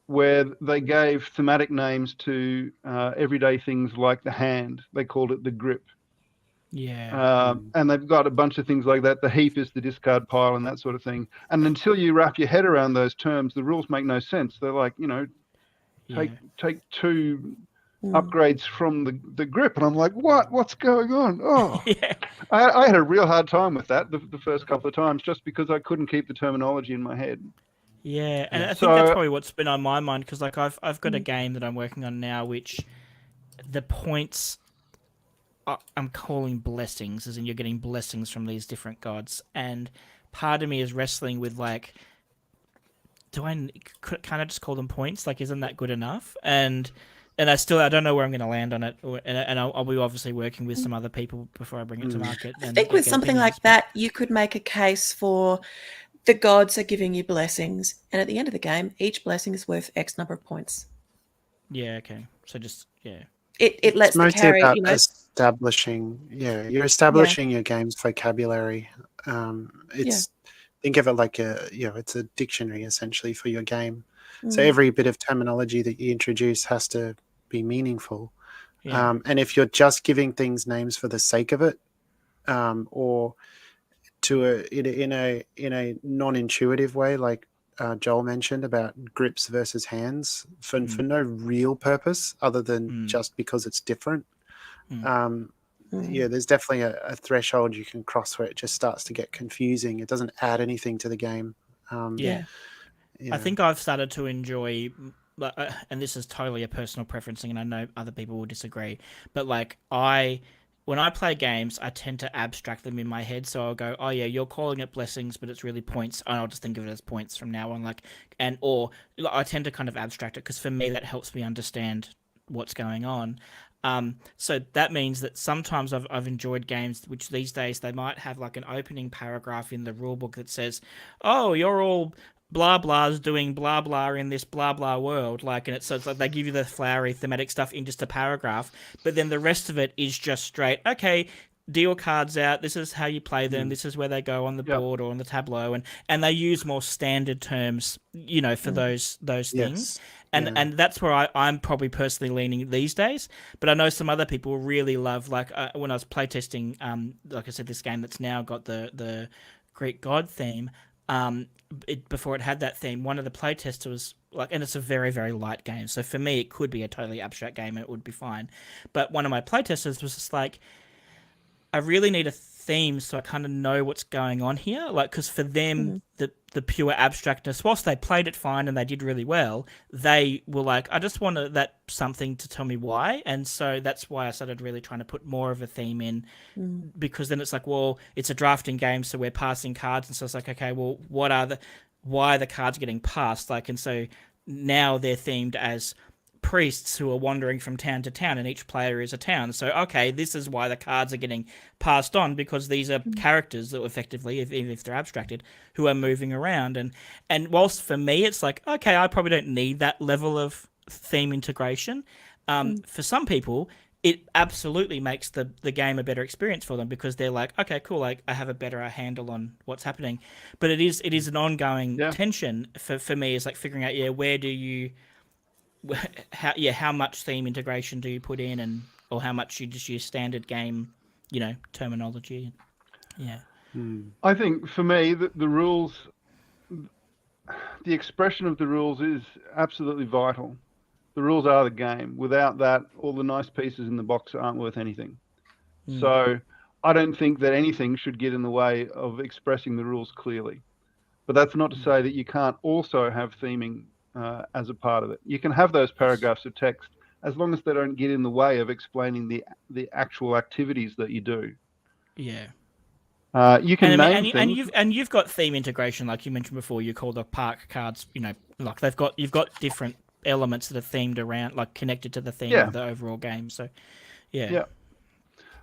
where they gave thematic names to everyday things like the hand. They called it the grip. Yeah. And they've got a bunch of things like that. The heap is the discard pile and that sort of thing. And until you wrap your head around those terms, the rules make no sense. They're like, take two upgrades from the grip. And I'm like, what's going on? Oh, I had a real hard time with that the first couple of times just because I couldn't keep the terminology in my head. Yeah, and I think that's probably what's been on my mind because I've got a game that I'm working on now which the points I'm calling blessings, as in you're getting blessings from these different gods, and part of me is wrestling with can't I just call them points? Isn't that good enough? And I don't know where I'm going to land on it, and I'll be obviously working with some other people before I bring it to market. I think with something like that, you could make a case for the gods are giving you blessings, and at the end of the game, each blessing is worth X number of points. Yeah. Okay. So it lets the carry. About establishing. Yeah, you're establishing your game's vocabulary. Think of it like it's a dictionary essentially for your game. So every bit of terminology that you introduce has to be meaningful. And if you're just giving things names for the sake of it, or in a non-intuitive way, like Joel mentioned about grips versus hands, for no real purpose other than just because it's different. There's definitely a threshold you can cross where it just starts to get confusing. It doesn't add anything to the game. I think I've started to enjoy, and this is totally a personal preference, and I know other people will disagree, but when I play games, I tend to abstract them in my head. So I'll go, oh yeah, you're calling it blessings, but it's really points, and I'll just think of it as points from now on. Or I tend to kind of abstract it because for me that helps me understand what's going on. So that means that sometimes I've enjoyed games which these days they might have an opening paragraph in the rulebook that says, "Oh, you're all blah blah's doing blah blah in this blah blah world," and it's they give you the flowery thematic stuff in just a paragraph, but then the rest of it is just straight, okay, deal cards out, this is how you play them, this is where they go on the board or on the tableau, and they use more standard terms, for those things. And that's where I'm probably personally leaning these days. But I know some other people really love, when I was playtesting, like I said, this game that's now got the Greek god theme. Before it had that theme, one of the playtesters was and it's a very, very light game. So for me, it could be a totally abstract game and it would be fine. But one of my playtesters was just I really need a themes, so I kind of know what's going on here. Like, because for them, the pure abstractness, whilst they played it fine and they did really well, they were like, I just want that something to tell me why. And so that's why I started really trying to put more of a theme in, because then it's like, well, it's a drafting game, so we're passing cards, and so it's like, okay, well, why are the cards getting passed? Like, and so now they're themed as priests who are wandering from town to town, and each player is a town. So, okay, this is why the cards are getting passed on, because these are characters that effectively, even if they're abstracted, who are moving around. And whilst for me, it's like, okay, I probably don't need that level of theme integration. For some people, it absolutely makes the game a better experience for them, because they're like, okay, cool, like I have a better handle on what's happening. But it is an ongoing tension for me, is like figuring out, where do you, how much theme integration do you put in, or how much you just use standard game, terminology. I think for me the rules, the expression of the rules is absolutely vital. The rules are the game. Without that, all the nice pieces in the box aren't worth anything. So I don't think that anything should get in the way of expressing the rules clearly. But that's not to say that you can't also have theming as a part of it. You can have those paragraphs of text as long as they don't get in the way of explaining the actual activities that you do. Yeah. You can name things, and you've got theme integration, like you mentioned before. You call the park cards, like you've got different elements that are themed around, like connected to the theme of the overall game. So, yeah.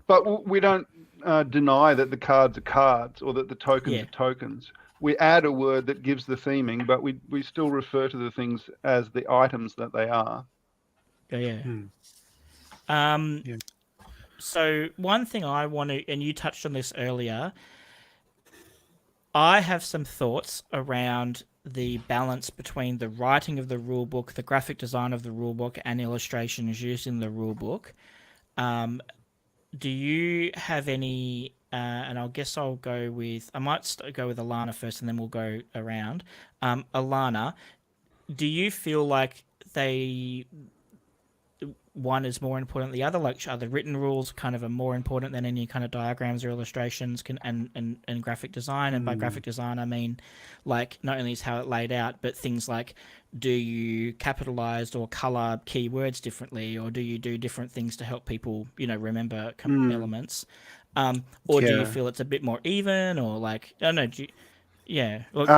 But we don't deny that the cards are cards, or that the tokens are tokens. We add a word that gives the theming, but we still refer to the things as the items that they are. So one thing I want to, and you touched on this earlier, I have some thoughts around the balance between the writing of the rulebook, the graphic design of the rulebook, and illustrations used in the rulebook. Do you have any? And I guess I might go with Alana first, and then we'll go around. Alana, do you feel like one is more important than the other? Like, are the written rules kind of are more important than any kind of diagrams or illustrations and graphic design? And by graphic design, I mean, like, not only is how it laid out, but things like, do you capitalize or color keywords differently, or do you do different things to help people, remember elements? Or do you feel it's a bit more even, or like, I don't know, Look,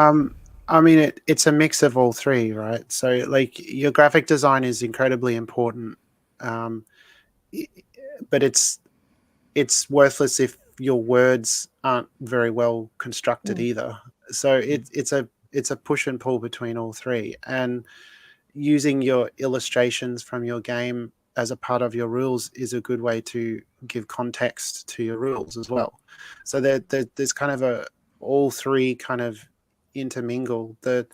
I mean, it's a mix of all three, right? So, like, your graphic design is incredibly important, but it's worthless if your words aren't very well constructed either. So it's a push and pull between all three, and using your illustrations from your game as a part of your rules is a good way to give context to your rules as well. So there's kind of all three kind of intermingle. The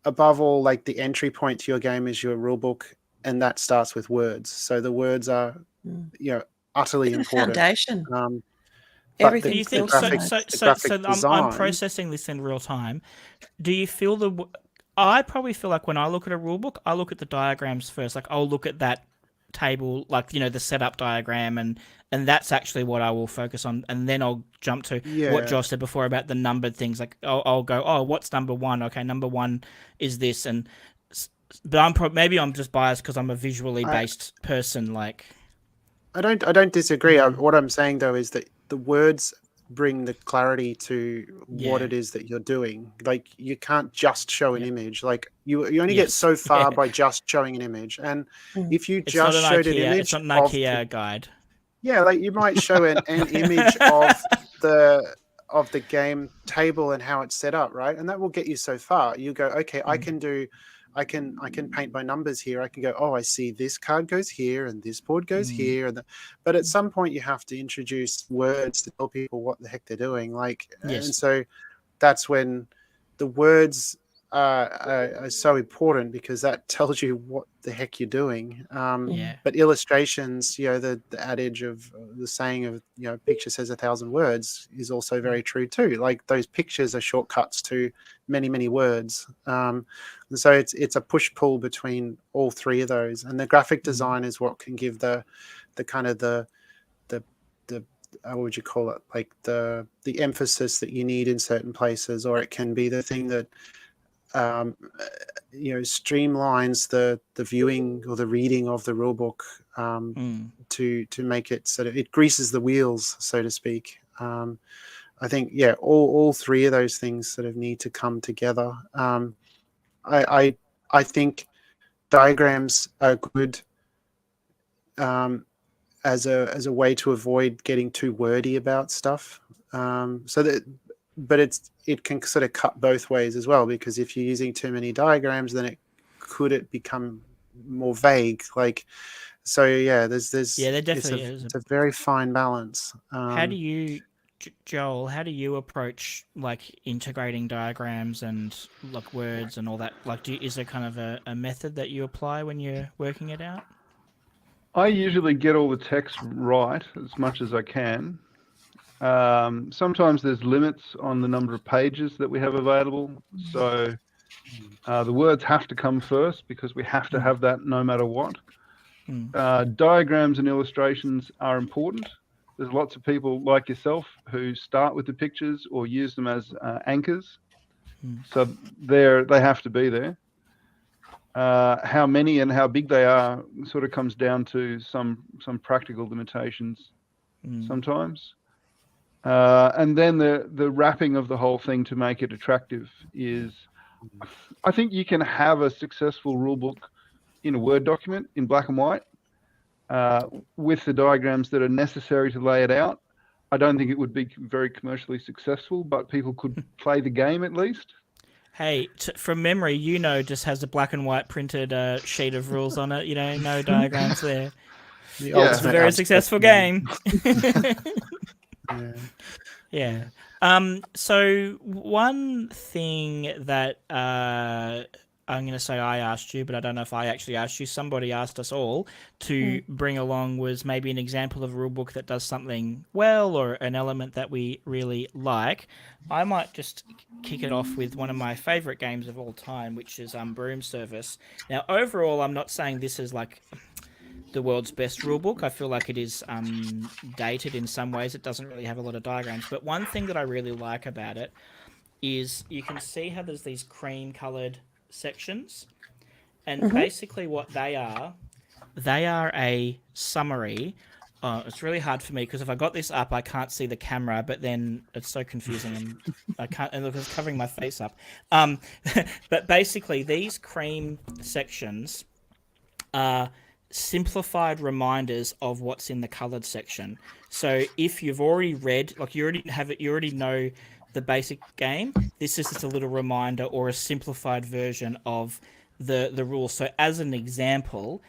above all, like, the entry point to your game is your rule book, and that starts with words. So the words are utterly important. Foundation. Everything. Do you think so? I'm processing this in real time. Do you feel I probably feel like when I look at a rule book, I look at the diagrams first. Like, I'll look at that table, like, the setup diagram, and that's actually what I will focus on, and then I'll jump to what Josh said before about the numbered things. Like, I'll go, oh, what's number one? Okay, number one is this, but maybe I'm just biased because I'm a visually based person. Like, I don't disagree. What I'm saying though is that the words bring the clarity to what it is that you're doing. Like, you can't just show an image. Like, you only get so far by just showing an image, and if you just showed an image, it's not an IKEA guide. Yeah, like, you might show an image of the game table and how it's set up, right? And that will get you so far. You go, okay, I can paint by numbers here. I can go, oh, I see this card goes here and this board goes here. But at some point you have to introduce words to tell people what the heck they're doing. Like, and so that's when the words are so important, because that tells you what the heck you're doing. But illustrations, the adage of the saying of, picture says 1,000 words is also very true too. Like, those pictures are shortcuts to many, many words. And so it's a push-pull between all three of those. And the graphic design is what can give the kind of the what would you call it? Like the emphasis that you need in certain places, or it can be the thing that streamlines the viewing or the reading of the rulebook to make it sort of, it greases the wheels, so to speak. I think all three of those things sort of need to come together. I think diagrams are good as a way to avoid getting too wordy about stuff. But it can sort of cut both ways as well, because if you're using too many diagrams, then it become more vague. Like, so there definitely is. It's a very fine balance. How do you, Joel? How do you approach like integrating diagrams and like words and all that? Like, is there kind of a method that you apply when you're working it out? I usually get all the text right as much as I can. Sometimes there's limits on the number of pages that we have available. So the words have to come first because we have to have that no matter what. Diagrams and illustrations are important. There's lots of people like yourself who start with the pictures or use them as anchors. So they have to be there. How many and how big they are sort of comes down to some practical limitations sometimes. And then the wrapping of the whole thing to make it attractive is, I think you can have a successful rulebook in a Word document in black and white with the diagrams that are necessary to lay it out. I don't think it would be very commercially successful, but people could play the game at least. Hey, from memory, just has a black and white printed sheet of rules on it. No diagrams there. It's a very successful game. Yeah. So one thing that I'm going to say I asked you, but I don't know if I actually asked you. Somebody asked us all to bring along was maybe an example of a rulebook that does something well or an element that we really like. I might just kick it off with one of my favorite games of all time, which is Broom Service. Now, overall, I'm not saying this is like the world's best rulebook. I feel like it is dated in some ways. It doesn't really have a lot of diagrams. But one thing that I really like about it is you can see how there's these cream-coloured sections. And basically what they are a summary. It's really hard for me because if I got this up, I can't see the camera, but then it's so confusing and I can't, and look, it's covering my face up. But basically these cream sections are simplified reminders of what's in the coloured section. So if you've already read, like you already know the basic game, this is just a little reminder or a simplified version of the rules. So as an example,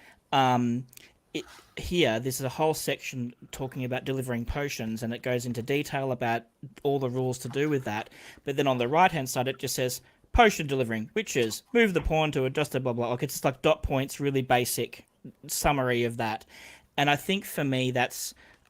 here, this is a whole section talking about delivering potions, and it goes into detail about all the rules to do with that. But then on the right-hand side, it just says, potion delivering, witches, move the pawn to adjust it, blah, blah. Like, it's just like dot points, really basic summary of that. And I think for me,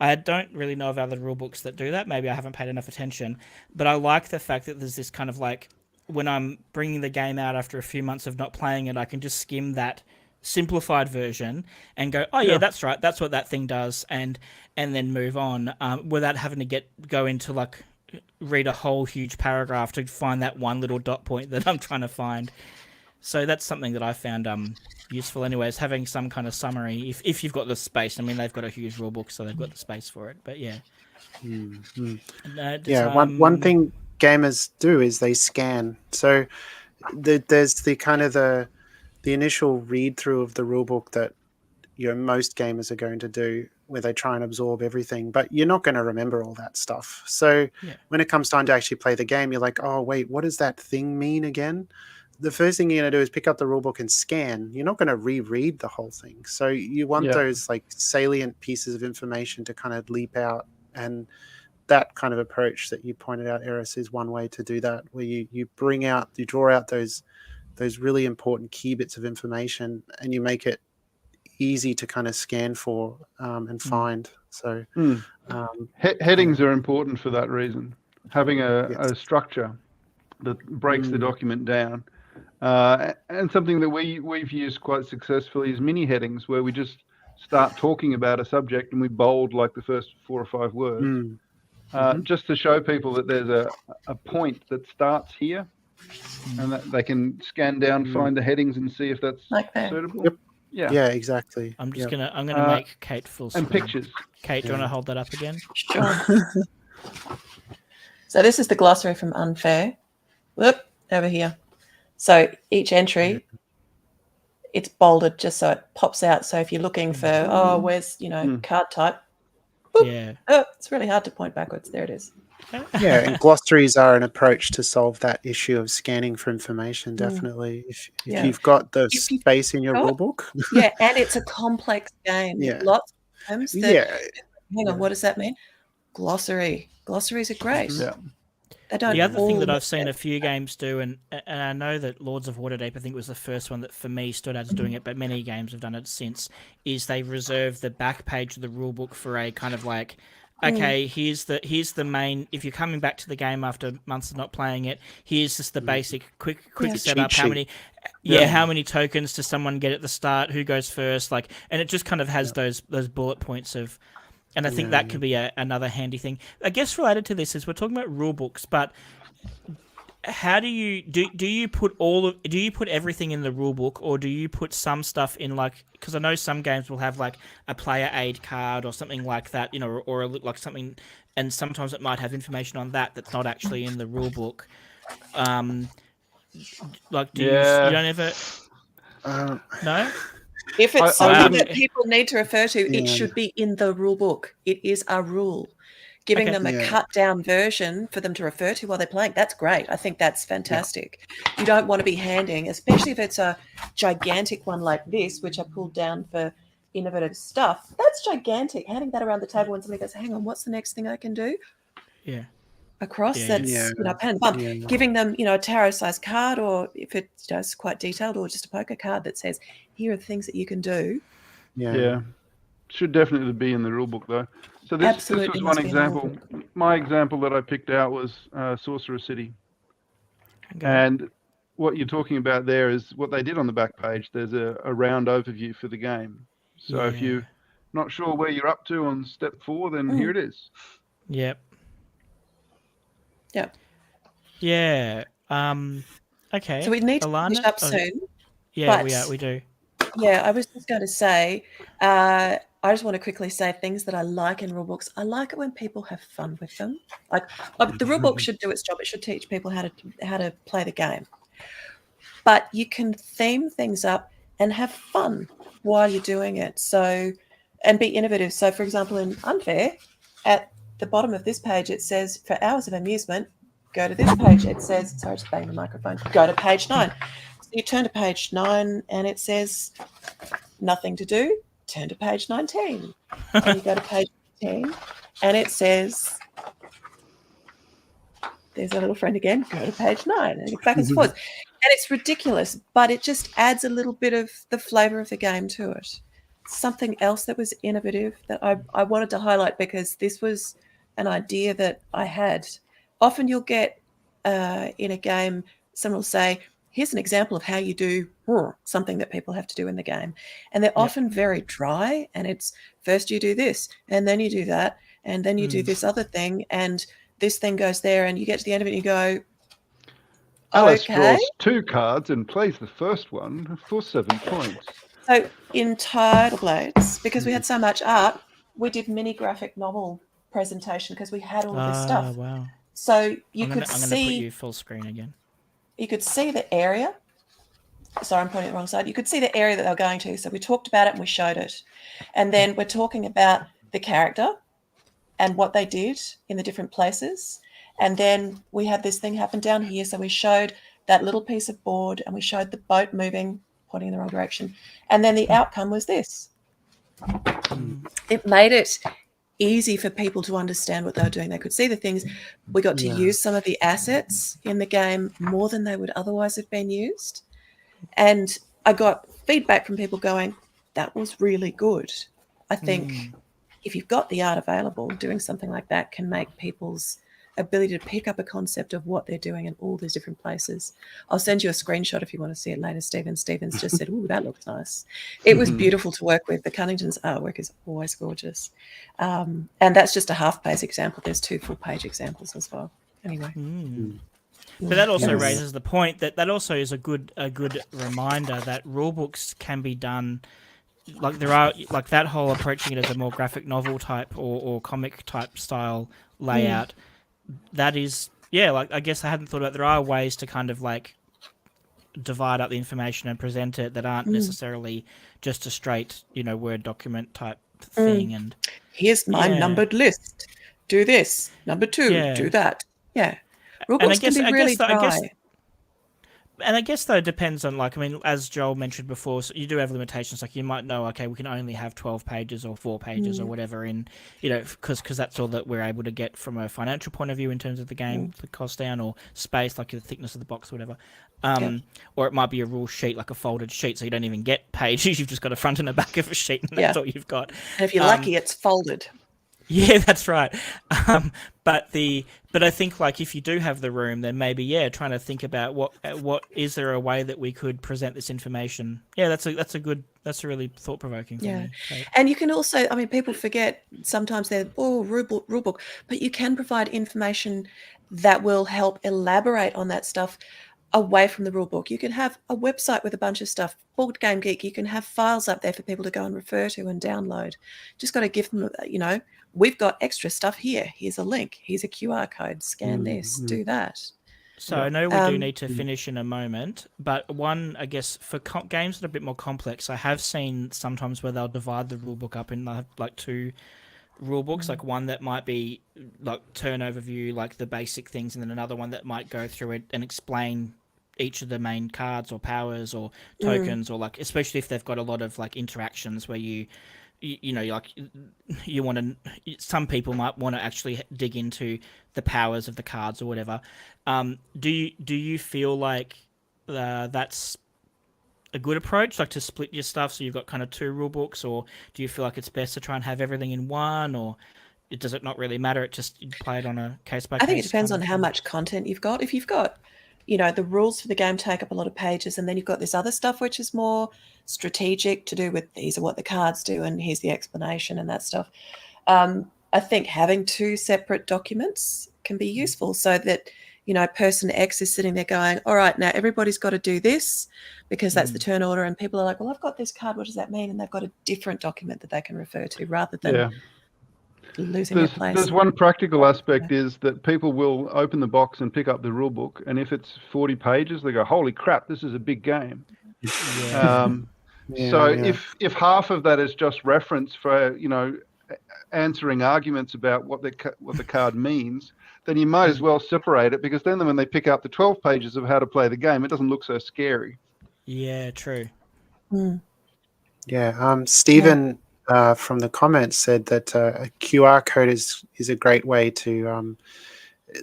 I don't really know of other rule books that do that. Maybe I haven't paid enough attention. But I like the fact that there's this kind of like, when I'm bringing the game out after a few months of not playing it, I can just skim that simplified version and go, oh yeah, that's right, that's what that thing does, and then move on without having to go into like read a whole huge paragraph to find that one little dot point that I'm trying to find. So that's something that I found useful anyways, having some kind of summary if you've got the space. I mean, they've got a huge rule book, so they've got the space for it, but yeah. One thing gamers do is they scan. So there's the kind of the initial read through of the rulebook that most gamers are going to do, where they try and absorb everything, but you're not going to remember all that stuff. So when it comes time to actually play the game, you're like, oh wait, what does that thing mean again? The first thing you're going to do is pick up the rulebook and scan. You're not going to reread the whole thing. So you want those like salient pieces of information to kind of leap out, and that kind of approach that you pointed out, Eris, is one way to do that, where you draw out those really important key bits of information, and you make it easy to kind of scan for and find. So headings are important for that reason. Having a structure that breaks the document down. And something that we've used quite successfully is mini headings, where we just start talking about a subject and we bold like the first 4 or 5 words, just to show people that there's a point that starts here, and that they can scan down, find the headings, and see if that's suitable. Yep. Yeah. Yeah, exactly. I'm gonna make Kate full screen. And pictures. Kate, do you want to hold that up again? Sure. So this is the glossary from Unfair. Whoop, over here. So each entry, it's bolded just so it pops out. So if you're looking for, where's, card type, boop, it's really hard to point backwards. There it is. Yeah, and glossaries are an approach to solve that issue of scanning for information, definitely. If you've got the space in your rulebook. Yeah, and it's a complex game. Yeah. Lots of terms hang on, what does that mean? Glossary. Glossaries are great. Yeah. The other thing that I've seen a few games do, and I know that Lords of Waterdeep, I think, was the first one that for me stood out as doing it, but many games have done it since, is they reserve the back page of the rulebook for a kind of like, okay, here's the main. If you're coming back to the game after months of not playing it, here's just the basic quick setup. How many tokens does someone get at the start? Who goes first? Like, and it just kind of has those bullet points of. And I think that could be another handy thing. I guess related to this is we're talking about rule books, but how do you put everything in the rule book, or do you put some stuff in, like, because I know some games will have like a player aid card or something like that, or like something, and sometimes it might have information on that's not actually in the rule book. Like, you don't ever no. If it's something that people need to refer to, it should be in the rule book. It is a rule. Giving them a cut-down version for them to refer to while they're playing, that's great. I think that's fantastic. You don't want to be handing, especially if it's a gigantic one like this, which I pulled down for innovative stuff. That's gigantic. Handing that around the table when somebody goes, hang on, what's the next thing I can do? Yeah. Across, that's pen and bump. Giving them, a tarot-sized card, or if it's quite detailed, or just a poker card that says, here are the things that you can do. Yeah. Should definitely be in the rule book, though. So this was one example. My example that I picked out was Sorcerer City. Okay. And what you're talking about there is what they did on the back page. There's a round overview for the game. So if you're not sure where you're up to on step 4, then here it is. Yep. Yep. Yeah. Okay. So we need to finish up soon. Yeah, we do. Yeah, I was just going to say, I just want to quickly say things that I like in rulebooks. I like it when people have fun with them. Like, the rulebook should do its job. It should teach people how to play the game. But you can theme things up and have fun while you're doing it. So, and be innovative. So, for example, in Unfair, at the bottom of this page, it says, for hours of amusement, go to this page. It says, sorry, just bang the microphone, go to page 9. So you turn to page 9 and it says, nothing to do, turn to page 19. And you go to page 10 and it says, there's a little friend again, go to page 9, and back and forth. And it's ridiculous, but it just adds a little bit of the flavour of the game to it. Something else that was innovative that I wanted to highlight, because this was an idea that I had. Often you'll get in a game, someone will say, here's an example of how you do something that people have to do in the game. And they're often very dry, and it's first you do this, and then you do that, and then you do this other thing, and this thing goes there, and you get to the end of it and you go, Alice draws 2 cards and plays the first one for 7 points. So in Tidal Blades, because we had so much art, we did mini graphic novel presentation because we had all of this stuff. Wow. So I'm going to put you full screen again. You could see the area. Sorry, I'm pointing at the wrong side. You could see the area that they were going to. So we talked about it and we showed it. And then we're talking about the character and what they did in the different places. And then we had this thing happen down here. So we showed that little piece of board and we showed the boat moving, pointing in the wrong direction. And then the outcome was this. It made it easy for people to understand what they were doing. They could see the things. We got to use some of the assets in the game more than they would otherwise have been used. And I got feedback from people going, that was really good. I think if you've got the art available, doing something like that can make people's ability to pick up a concept of what they're doing in all these different places. I'll send you a screenshot if you want to see it later, Stephen. Stephen's just said, "Ooh, that looks nice." It was beautiful to work with. The Cunnington's artwork is always gorgeous. And that's just a half-page example. There's 2 full-page examples as well. Anyway. But that also raises the point that also is a good reminder that rulebooks can be done. Like there are like that whole approaching it as a more graphic novel type or comic type style layout. That is, like I guess I hadn't thought about. There are ways to kind of like divide up the information and present it that aren't necessarily just a straight Word document type thing. And here's my numbered list. Do this. Number 2. Do that. Yeah. Rulebooks can be really dry. And I guess, though, it depends on, as Joel mentioned before, so you do have limitations. Like, you might know, okay, we can only have 12 pages or 4 pages or whatever in, because that's all that we're able to get from a financial point of view in terms of the game, the cost down, or space, like the thickness of the box or whatever. Or it might be a rule sheet, like a folded sheet, so you don't even get pages. You've just got a front and a back of a sheet, and that's all you've got. And if you're lucky, it's folded. Yeah, that's right. But I think like if you do have the room, then maybe trying to think about what is there a way that we could present this information. Yeah, that's a really thought provoking. Yeah, me. So. And you can also, people forget sometimes they're rule book, but you can provide information that will help elaborate on that stuff away from the rule book. You can have a website with a bunch of stuff. Board Game Geek, you can have files up there for people to go and refer to and download. Just got to give them, we've got extra stuff here. Here's a link. Here's a QR code. Scan this. Do that. So I know we do need to finish in a moment, but one, I guess, for games that are a bit more complex, I have seen sometimes where they'll divide the rulebook up in like 2 rule books, like one that might be like turn overview, like the basic things, and then another one that might go through it and explain each of the main cards or powers or tokens, or like especially if they've got a lot of like interactions where you want to. Some people might want to actually dig into the powers of the cards or whatever. Do you feel like that's a good approach, like to split your stuff so you've got kind of 2 rule books, or do you feel like it's best to try and have everything in one, or does it not really matter? It just you play it on a case by case. I think it depends on how much content you've got. If you've got, the rules for the game take up a lot of pages, and then you've got this other stuff which is more strategic to do with these are what the cards do and here's the explanation and that stuff. I think having 2 separate documents can be useful so that person X is sitting there going, all right, now everybody's got to do this because that's the turn order. And people are like, well, I've got this card. What does that mean? And they've got a different document that they can refer to rather than losing their place. There's one practical aspect is that people will open the box and pick up the rule book. And if it's 40 pages, they go, holy crap, this is a big game. If half of that is just reference for, answering arguments about what the card means, then you might as well separate it, because then when they pick up the 12 pages of how to play the game, it doesn't look so scary. Yeah, true. Yeah, Stephen from the comments said that a QR code is a great way to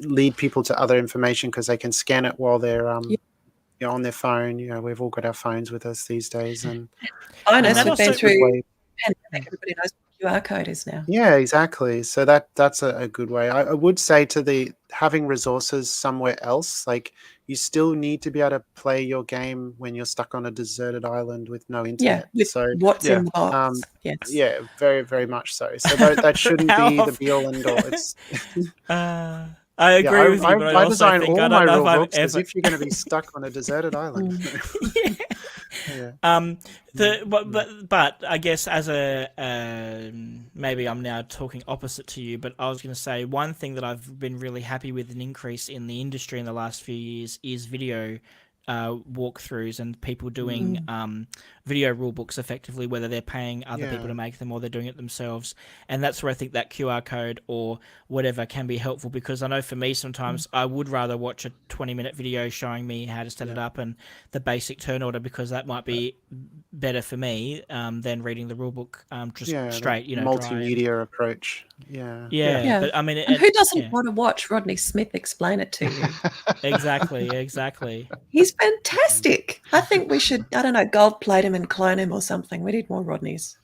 lead people to other information because they can scan it while they're on their phone. We've all got our phones with us these days, and I know we've been through pandemic. Everybody knows QR code is now. Yeah, exactly. So that's a good way. I would say to having resources somewhere else, like you still need to be able to play your game when you're stuck on a deserted island with no internet. Yeah, so what's in the box. Yes. Yeah, very, very much so. So that shouldn't be the be all end all. It's I agree with you, but I also design think all I my don't know rule if books as if you're going to be stuck on a deserted island. But I guess as maybe I'm now talking opposite to you, but I was going to say one thing that I've been really happy with an increase in the industry in the last few years is video walkthroughs and people doing video rule books effectively, whether they're paying other people to make them or they're doing it themselves. And that's where I think that QR code or whatever can be helpful, because I know for me sometimes I would rather watch a 20-minute video showing me how to set it up and the basic turn order, because that might be better for me than reading the rule book straight, multimedia approach. But I mean, who doesn't want to watch Rodney Smith explain it to you? Exactly. He's fantastic. I think we should, gold plate him and clone him or something. We need more Rodneys.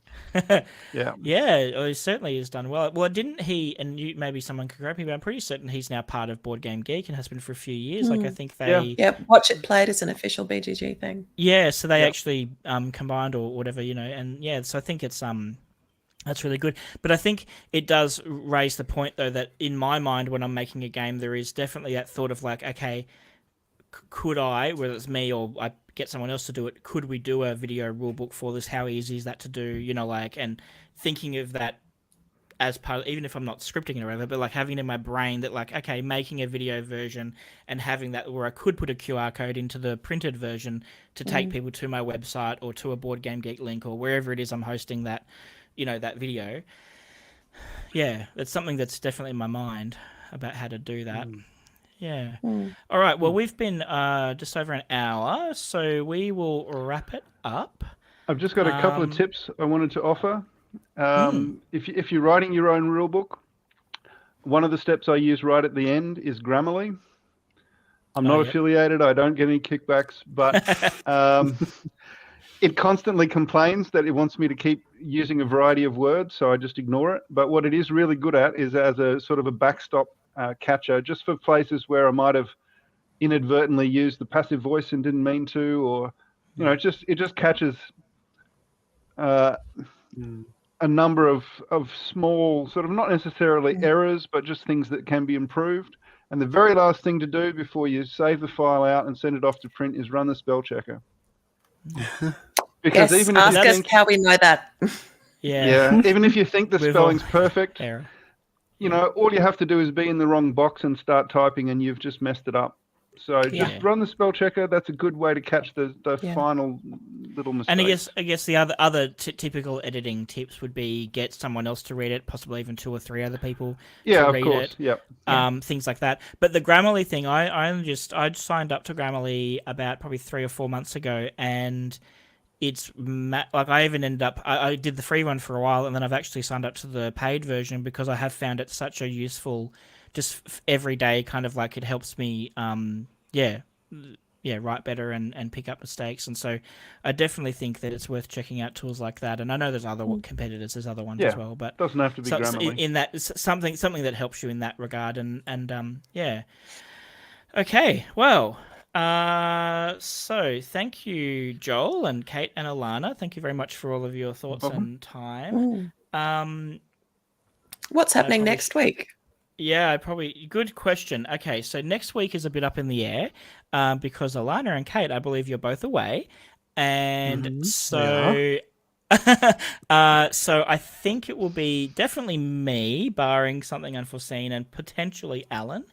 Yeah. He certainly has done well. Well, didn't he? And you, maybe someone could correct me, but I'm pretty certain he's now part of Board Game Geek and has been for a few years. Like I think they, Watch It Played is an official BGG thing. Yeah, so they actually combined or whatever, and so I think it's that's really good. But I think it does raise the point though that in my mind when I'm making a game, there is definitely that thought of like, okay, could I, whether it's me or I get someone else to do it, could we do a video rulebook for this? How easy is that to do? And thinking of that as part of, even if I'm not scripting it or whatever, but like having it in my brain that like, okay, making a video version and having that where I could put a QR code into the printed version to take people to my website or to a Board Game Geek link or wherever it is I'm hosting that, that video. Yeah, it's something that's definitely in my mind about how to do that. Yeah. All right. Well, we've been just over an hour, so we will wrap it up. I've just got a couple of tips I wanted to offer. If you're writing your own rule book, one of the steps I use right at the end is Grammarly. I'm not affiliated. I don't get any kickbacks, but it constantly complains that it wants me to keep using a variety of words, so I just ignore it. But what it is really good at is as a sort of a backstop catcher, just for places where I might have inadvertently used the passive voice and didn't mean to, or it just catches a number of small sort of not necessarily errors, but just things that can be improved. And the very last thing to do before you save the file out and send it off to print is run the spell checker. Because even if ask us how we know that. Even if you think the spelling's perfect, all you have to do is be in the wrong box and start typing, and you've just messed it up. So just run the spell checker. That's a good way to catch the final little mistakes. And I guess the other typical editing tips would be get someone else to read it, possibly even 2 or 3 other people to read it. Things like that. But the Grammarly thing, I signed up to Grammarly about probably 3 or 4 months ago, and it's like I even ended up I did the free one for a while, and then I've actually signed up to the paid version because I have found it such a useful, just everyday kind of like it helps me write better and pick up mistakes. And so I definitely think that it's worth checking out tools like that. And I know there's other competitors, there's other ones as well, but doesn't have to be Grammarly. In that something that helps you in that regard. Okay, well. So thank you, Joel and Kate and Alana. Thank you very much for all of your thoughts and time. What's happening next week? Yeah, good question. Okay, so next week is a bit up in the air because Alana and Kate, I believe you're both away. And so I think it will be definitely me, barring something unforeseen, and potentially Alan.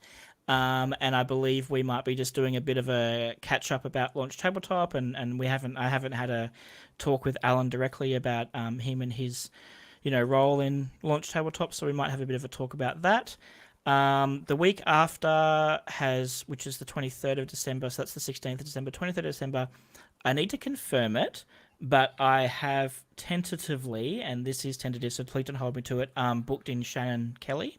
And I believe we might be just doing a bit of a catch up about Launch Tabletop, and I haven't had a talk with Alan directly about him and his role in Launch Tabletop, so we might have a bit of a talk about that. The week after which is the 23rd of December, so that's the 16th of December, 23rd of December. I need to confirm it, but I have tentatively, and this is tentative, so please don't hold me to it, booked in Shannon Kelly.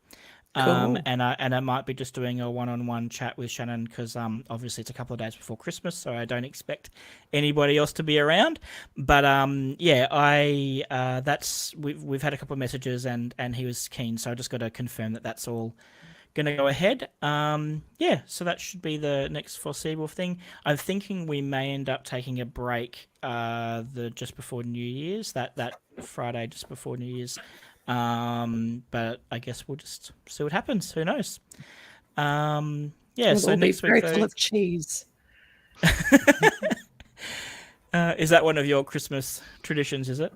Cool. And I might be just doing a one-on-one chat with Shannon because obviously it's a couple of days before Christmas, so I don't expect anybody else to be around. But we've had a couple of messages and he was keen, so I just got to confirm that that's all going to go ahead. So that should be the next foreseeable thing. I'm thinking we may end up taking a break just before New Year's, that Friday just before New Year's. But I guess we'll just see what happens. Who knows? So next week, full of cheese. Is that one of your Christmas traditions? Is it?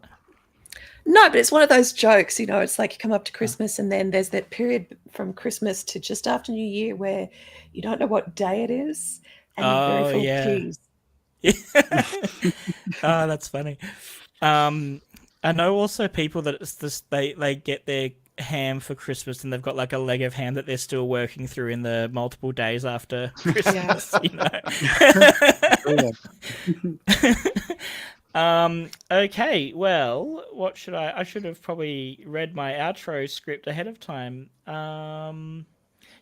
No, but it's one of those jokes. It's like you come up to Christmas, and then there's that period from Christmas to just after New Year where you don't know what day it is, and you're very full of cheese. Oh, that's funny. I know also people that it's just they get their ham for Christmas and they've got like a leg of ham that they're still working through in the multiple days after Christmas. Okay, well, what should I should have probably read my outro script ahead of time.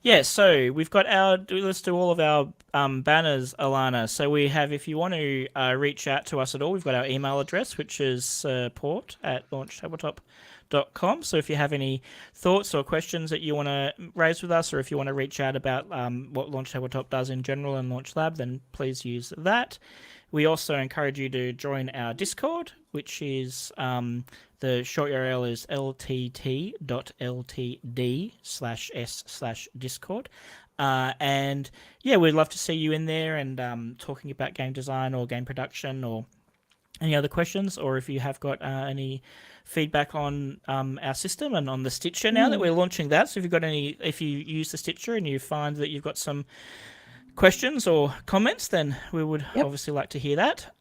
Yeah, so we've got let's do all of our banners, Alana. So we have, if you want to reach out to us at all, we've got our email address, which is support@launchtabletop.com. So if you have any thoughts or questions that you want to raise with us, or if you want to reach out about what Launch Tabletop does in general and Launch Lab, then please use that. We also encourage you to join our Discord, which is the short URL is ltt.ltd/s/discord. And yeah, we'd love to see you in there and talking about game design or game production or any other questions, or if you have got any feedback on our system and on the Stitcher now that we're launching that. So if you use the Stitcher and you find that you've got some questions or comments, then we would obviously like to hear that.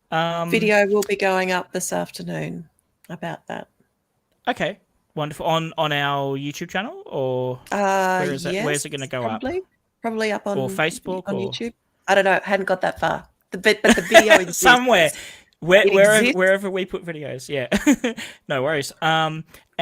Video will be going up this afternoon about that. Okay, wonderful. On our YouTube channel, or where is it? Where's it going to go up? Probably up on or Facebook on or YouTube. I don't know. Hadn't got that far. But the video is somewhere. Wherever we put videos, yeah. No worries.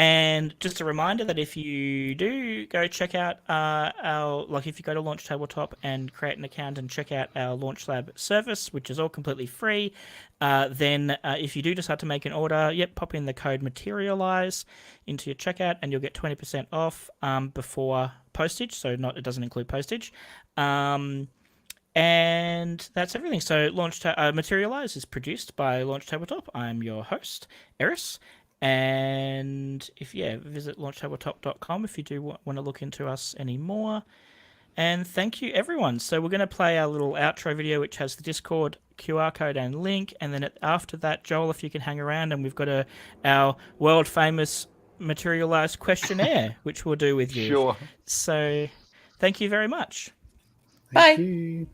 And just a reminder that if you do go check out if you go to Launch Tabletop and create an account and check out our Launch Lab service, which is all completely free, then if you do decide to make an order, pop in the code Materialise into your checkout and you'll get 20% off before postage. So it doesn't include postage. And that's everything. So Materialise is produced by Launch Tabletop. I'm your host, Eris. And visit launchtabletop.com if you do want to look into us anymore. And thank you, everyone. So we're going to play our little outro video, which has the Discord QR code and link. And then after that, Joel, if you can hang around, and we've got our world-famous Materialise questionnaire, which we'll do with you. Sure. So thank you very much. Bye. Thank you.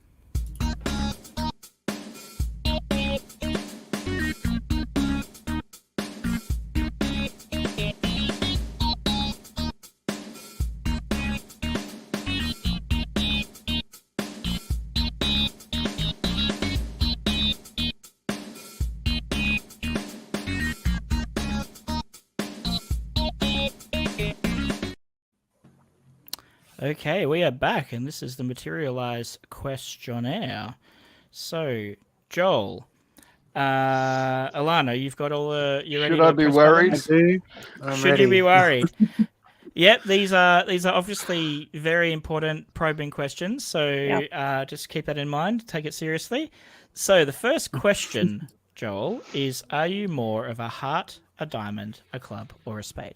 Okay, we are back, and this is the Materialise questionnaire. So, Joel, Alana, you've got all the. Should I be worried? Should you be worried? Yep, these are obviously very important probing questions. So just keep that in mind. Take it seriously. So the first question, Joel, is: are you more of a heart, a diamond, a club, or a spade?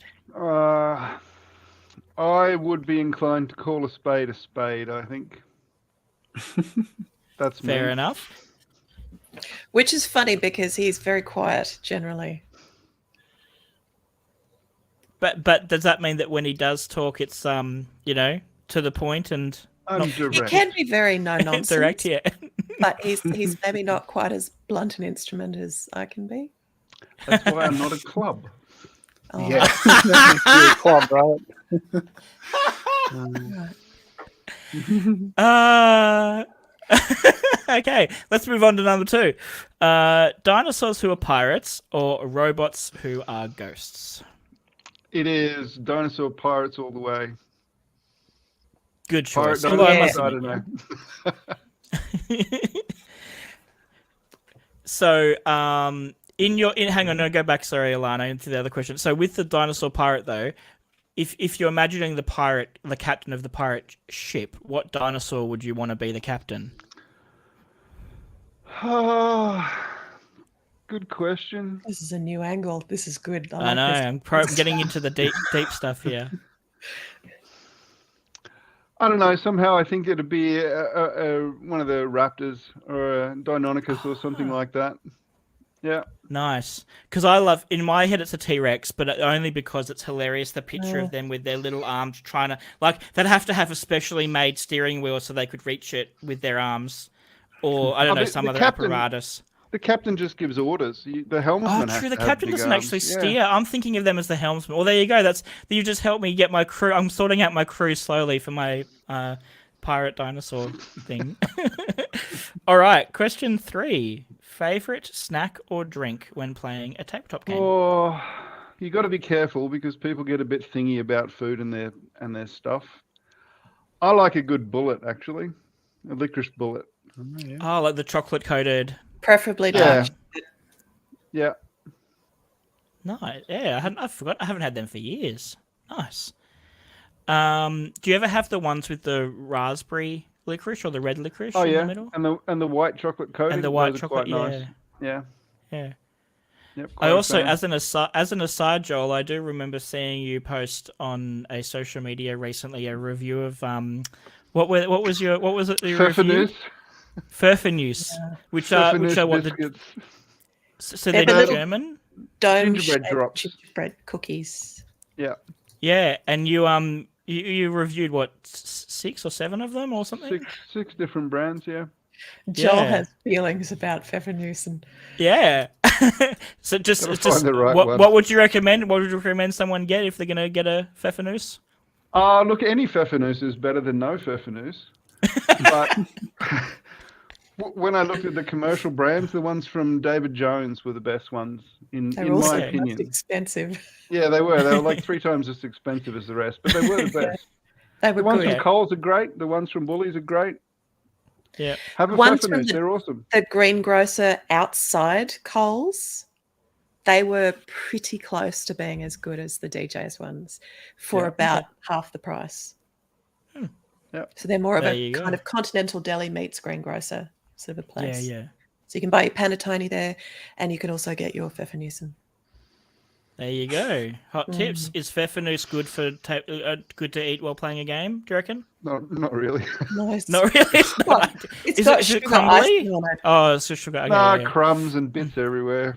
I would be inclined to call a spade, I think. That's fair enough. Which is funny because he's very quiet generally. But does that mean that when he does talk, it's to the point and he can be very no nonsense, direct, yeah. But he's maybe not quite as blunt an instrument as I can be. That's why I'm not a club. Oh. Yeah, you're a club, right? Okay, let's move on to number 2. Dinosaurs who are pirates or robots who are ghosts? It is dinosaur pirates all the way. Good choice. I don't know. So, hang on, no, go back. Sorry, Alana, into the other question. So, with the dinosaur pirate though, if you're imagining the captain of the pirate ship, what dinosaur would you want to be the captain? Good question. This is a new angle. This is good. I know. I'm getting into the deep stuff here. I don't know. Somehow I think it'd be one of the raptors or a Deinonychus or something like that. Yeah. Nice. Because in my head, it's a T-Rex, but only because it's hilarious, the picture of them with their little arms trying to, they'd have to have a specially made steering wheel so they could reach it with their arms. Or, I don't know, some other apparatus. The captain just gives orders. The helmsman true. The captain doesn't actually steer. I'm thinking of them as the helmsman. Well, there you go. You just helped me get my crew. I'm sorting out my crew slowly for my pirate dinosaur thing. All right. Question 3. Favorite snack or drink when playing a tabletop game? Oh, you got to be careful because people get a bit thingy about food and their stuff. I like a good bullet, actually. A licorice bullet. Oh, like the chocolate coated. Preferably dark. Yeah. Nice. Yeah, I forgot. I haven't had them for years. Nice. Do you ever have the ones with the raspberry licorice or the red licorice in the middle? And the white chocolate coating. And the white those chocolate, are quite nice. Yeah. Yep, I also, as an aside, Joel, I do remember seeing you post on a social media recently a review of what was it the review? Furfenus, which are what biscuits. So they're German gingerbread drops, gingerbread cookies. Yeah, and you reviewed what 6 or 7 of them or something? Six different brands, yeah. Joel has feelings about Pfeffernuss and so what would you recommend? What would you recommend someone get if they're gonna get a Pfeffernuss? Look, any Pfeffernuss is better than no Pfeffernuss. But when I looked at the commercial brands, the ones from David Jones were the best ones in my opinion. Most expensive. Yeah, they were. They were like 3 times as expensive as the rest, but they were the best. They were the ones good. from Coles are great. The ones from Woolies are great. Yeah. Have a Pfeffernuss. They're awesome. The greengrocer outside Coles, they were pretty close to being as good as the DJ's ones for about half the price. Yeah. So they're more of a kind of continental deli meets greengrocer sort of a place. Yeah. So you can buy your panettone there, and you can also get your Pfeffernussen. There you go. Hot tips. Is Pfeffernuss good to eat while playing a game? Do you reckon? Not really. No, not really. Is it crumbly? Oh, it's just sugar. Okay, crumbs and bits everywhere.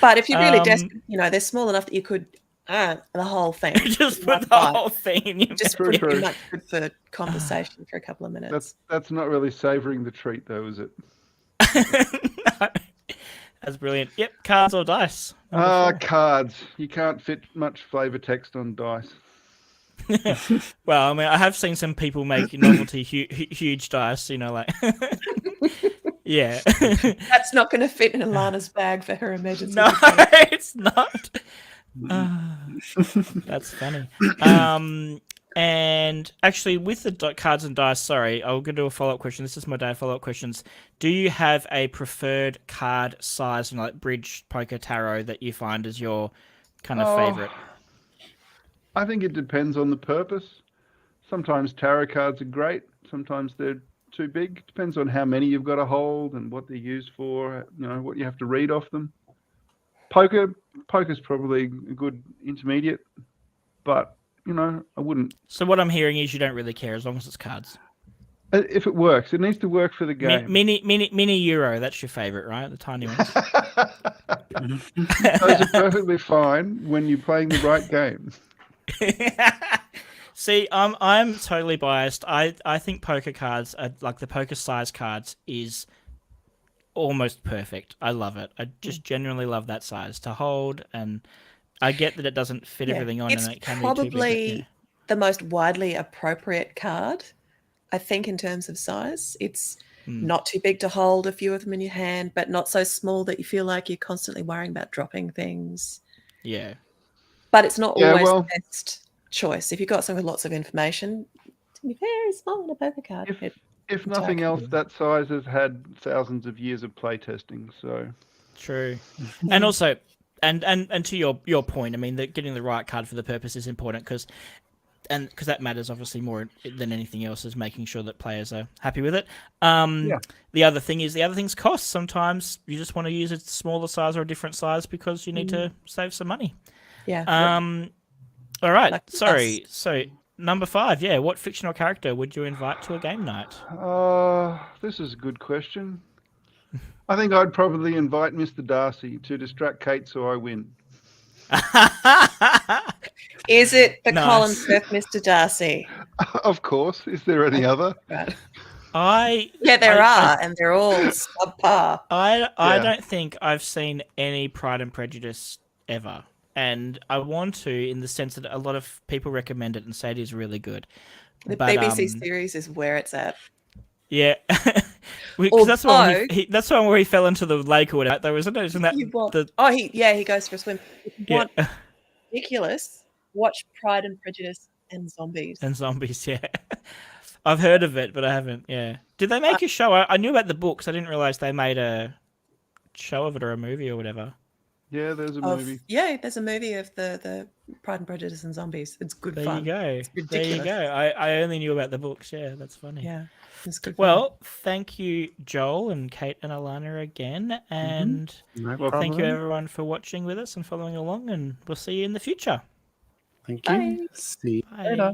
But if you're really desperate, they're small enough that you could the whole thing. Just put the whole thing in your just pretty much good for conversation for a couple of minutes. That's not really savouring the treat, though, is it? No. That's brilliant. Yep, cards or dice? Cards. You can't fit much flavour text on dice. Well, I mean, I have seen some people make novelty huge dice, like... Yeah. That's not going to fit in Alana's bag for her emergency. No, it's not. That's funny. And actually, with the cards and dice, sorry, I'm going to do a follow-up question. This is my day of follow-up questions. Do you have a preferred card size, like bridge, poker, tarot, that you find is your kind of favourite? I think it depends on the purpose. Sometimes tarot cards are great. Sometimes they're too big. Depends on how many you've got to hold and what they're used for, what you have to read off them. Poker's probably a good intermediate, but I wouldn't. So what I'm hearing is you don't really care as long as it's cards. If it works, it needs to work for the game. Mini Euro, that's your favourite, right? The tiny ones. Those are perfectly fine when you're playing the right game. See, I'm totally biased. I think poker cards, like the poker size cards, is almost perfect. I love it. I just genuinely love that size to hold, and I get that it doesn't fit everything on, and it can be too big. It's probably the most widely appropriate card, I think, in terms of size. It's not too big to hold a few of them in your hand, but not so small that you feel like you're constantly worrying about dropping things. Yeah. But it's not always the best choice. If you've got something with lots of information, it's going to be very small in a poker card. If nothing else, that size has had thousands of years of play testing. So true. And also, and to your point, I mean, getting the right card for the purpose is important because that matters obviously more than anything else, is making sure that players are happy with it. The other things cost. Sometimes you just want to use a smaller size or a different size because you need to save some money. Yeah. All right. Like sorry. So number 5. Yeah. What fictional character would you invite to a game night? This is a good question. I think I'd probably invite Mr. Darcy to distract Kate so I win. Is it the Colin Firth Mr. Darcy? Of course. Is there any other? There are, and they're all subpar. I don't think I've seen any Pride and Prejudice ever. And I want to, in the sense that a lot of people recommend it and say it is really good. The BBC series is where it's at. Yeah. That's the one where he fell into the lake or whatever, though, isn't it? He goes for a swim. If you want ridiculous, watch Pride and Prejudice And zombies. And zombies, yeah. I've heard of it, but I haven't. Yeah. Did they make a show? I knew about the books. I didn't realize they made a show of it or a movie or whatever. Yeah, there's a movie. Yeah, there's a movie of the Pride and Prejudice and zombies. It's good fun. There you go. It's ridiculous. There you go. I only knew about the books. Yeah, that's funny. Yeah, it's good. Well, thank you, Joel and Kate and Alana again, and thank you everyone for watching with us and following along. And we'll see you in the future. Thank you. Bye. See you Bye. later.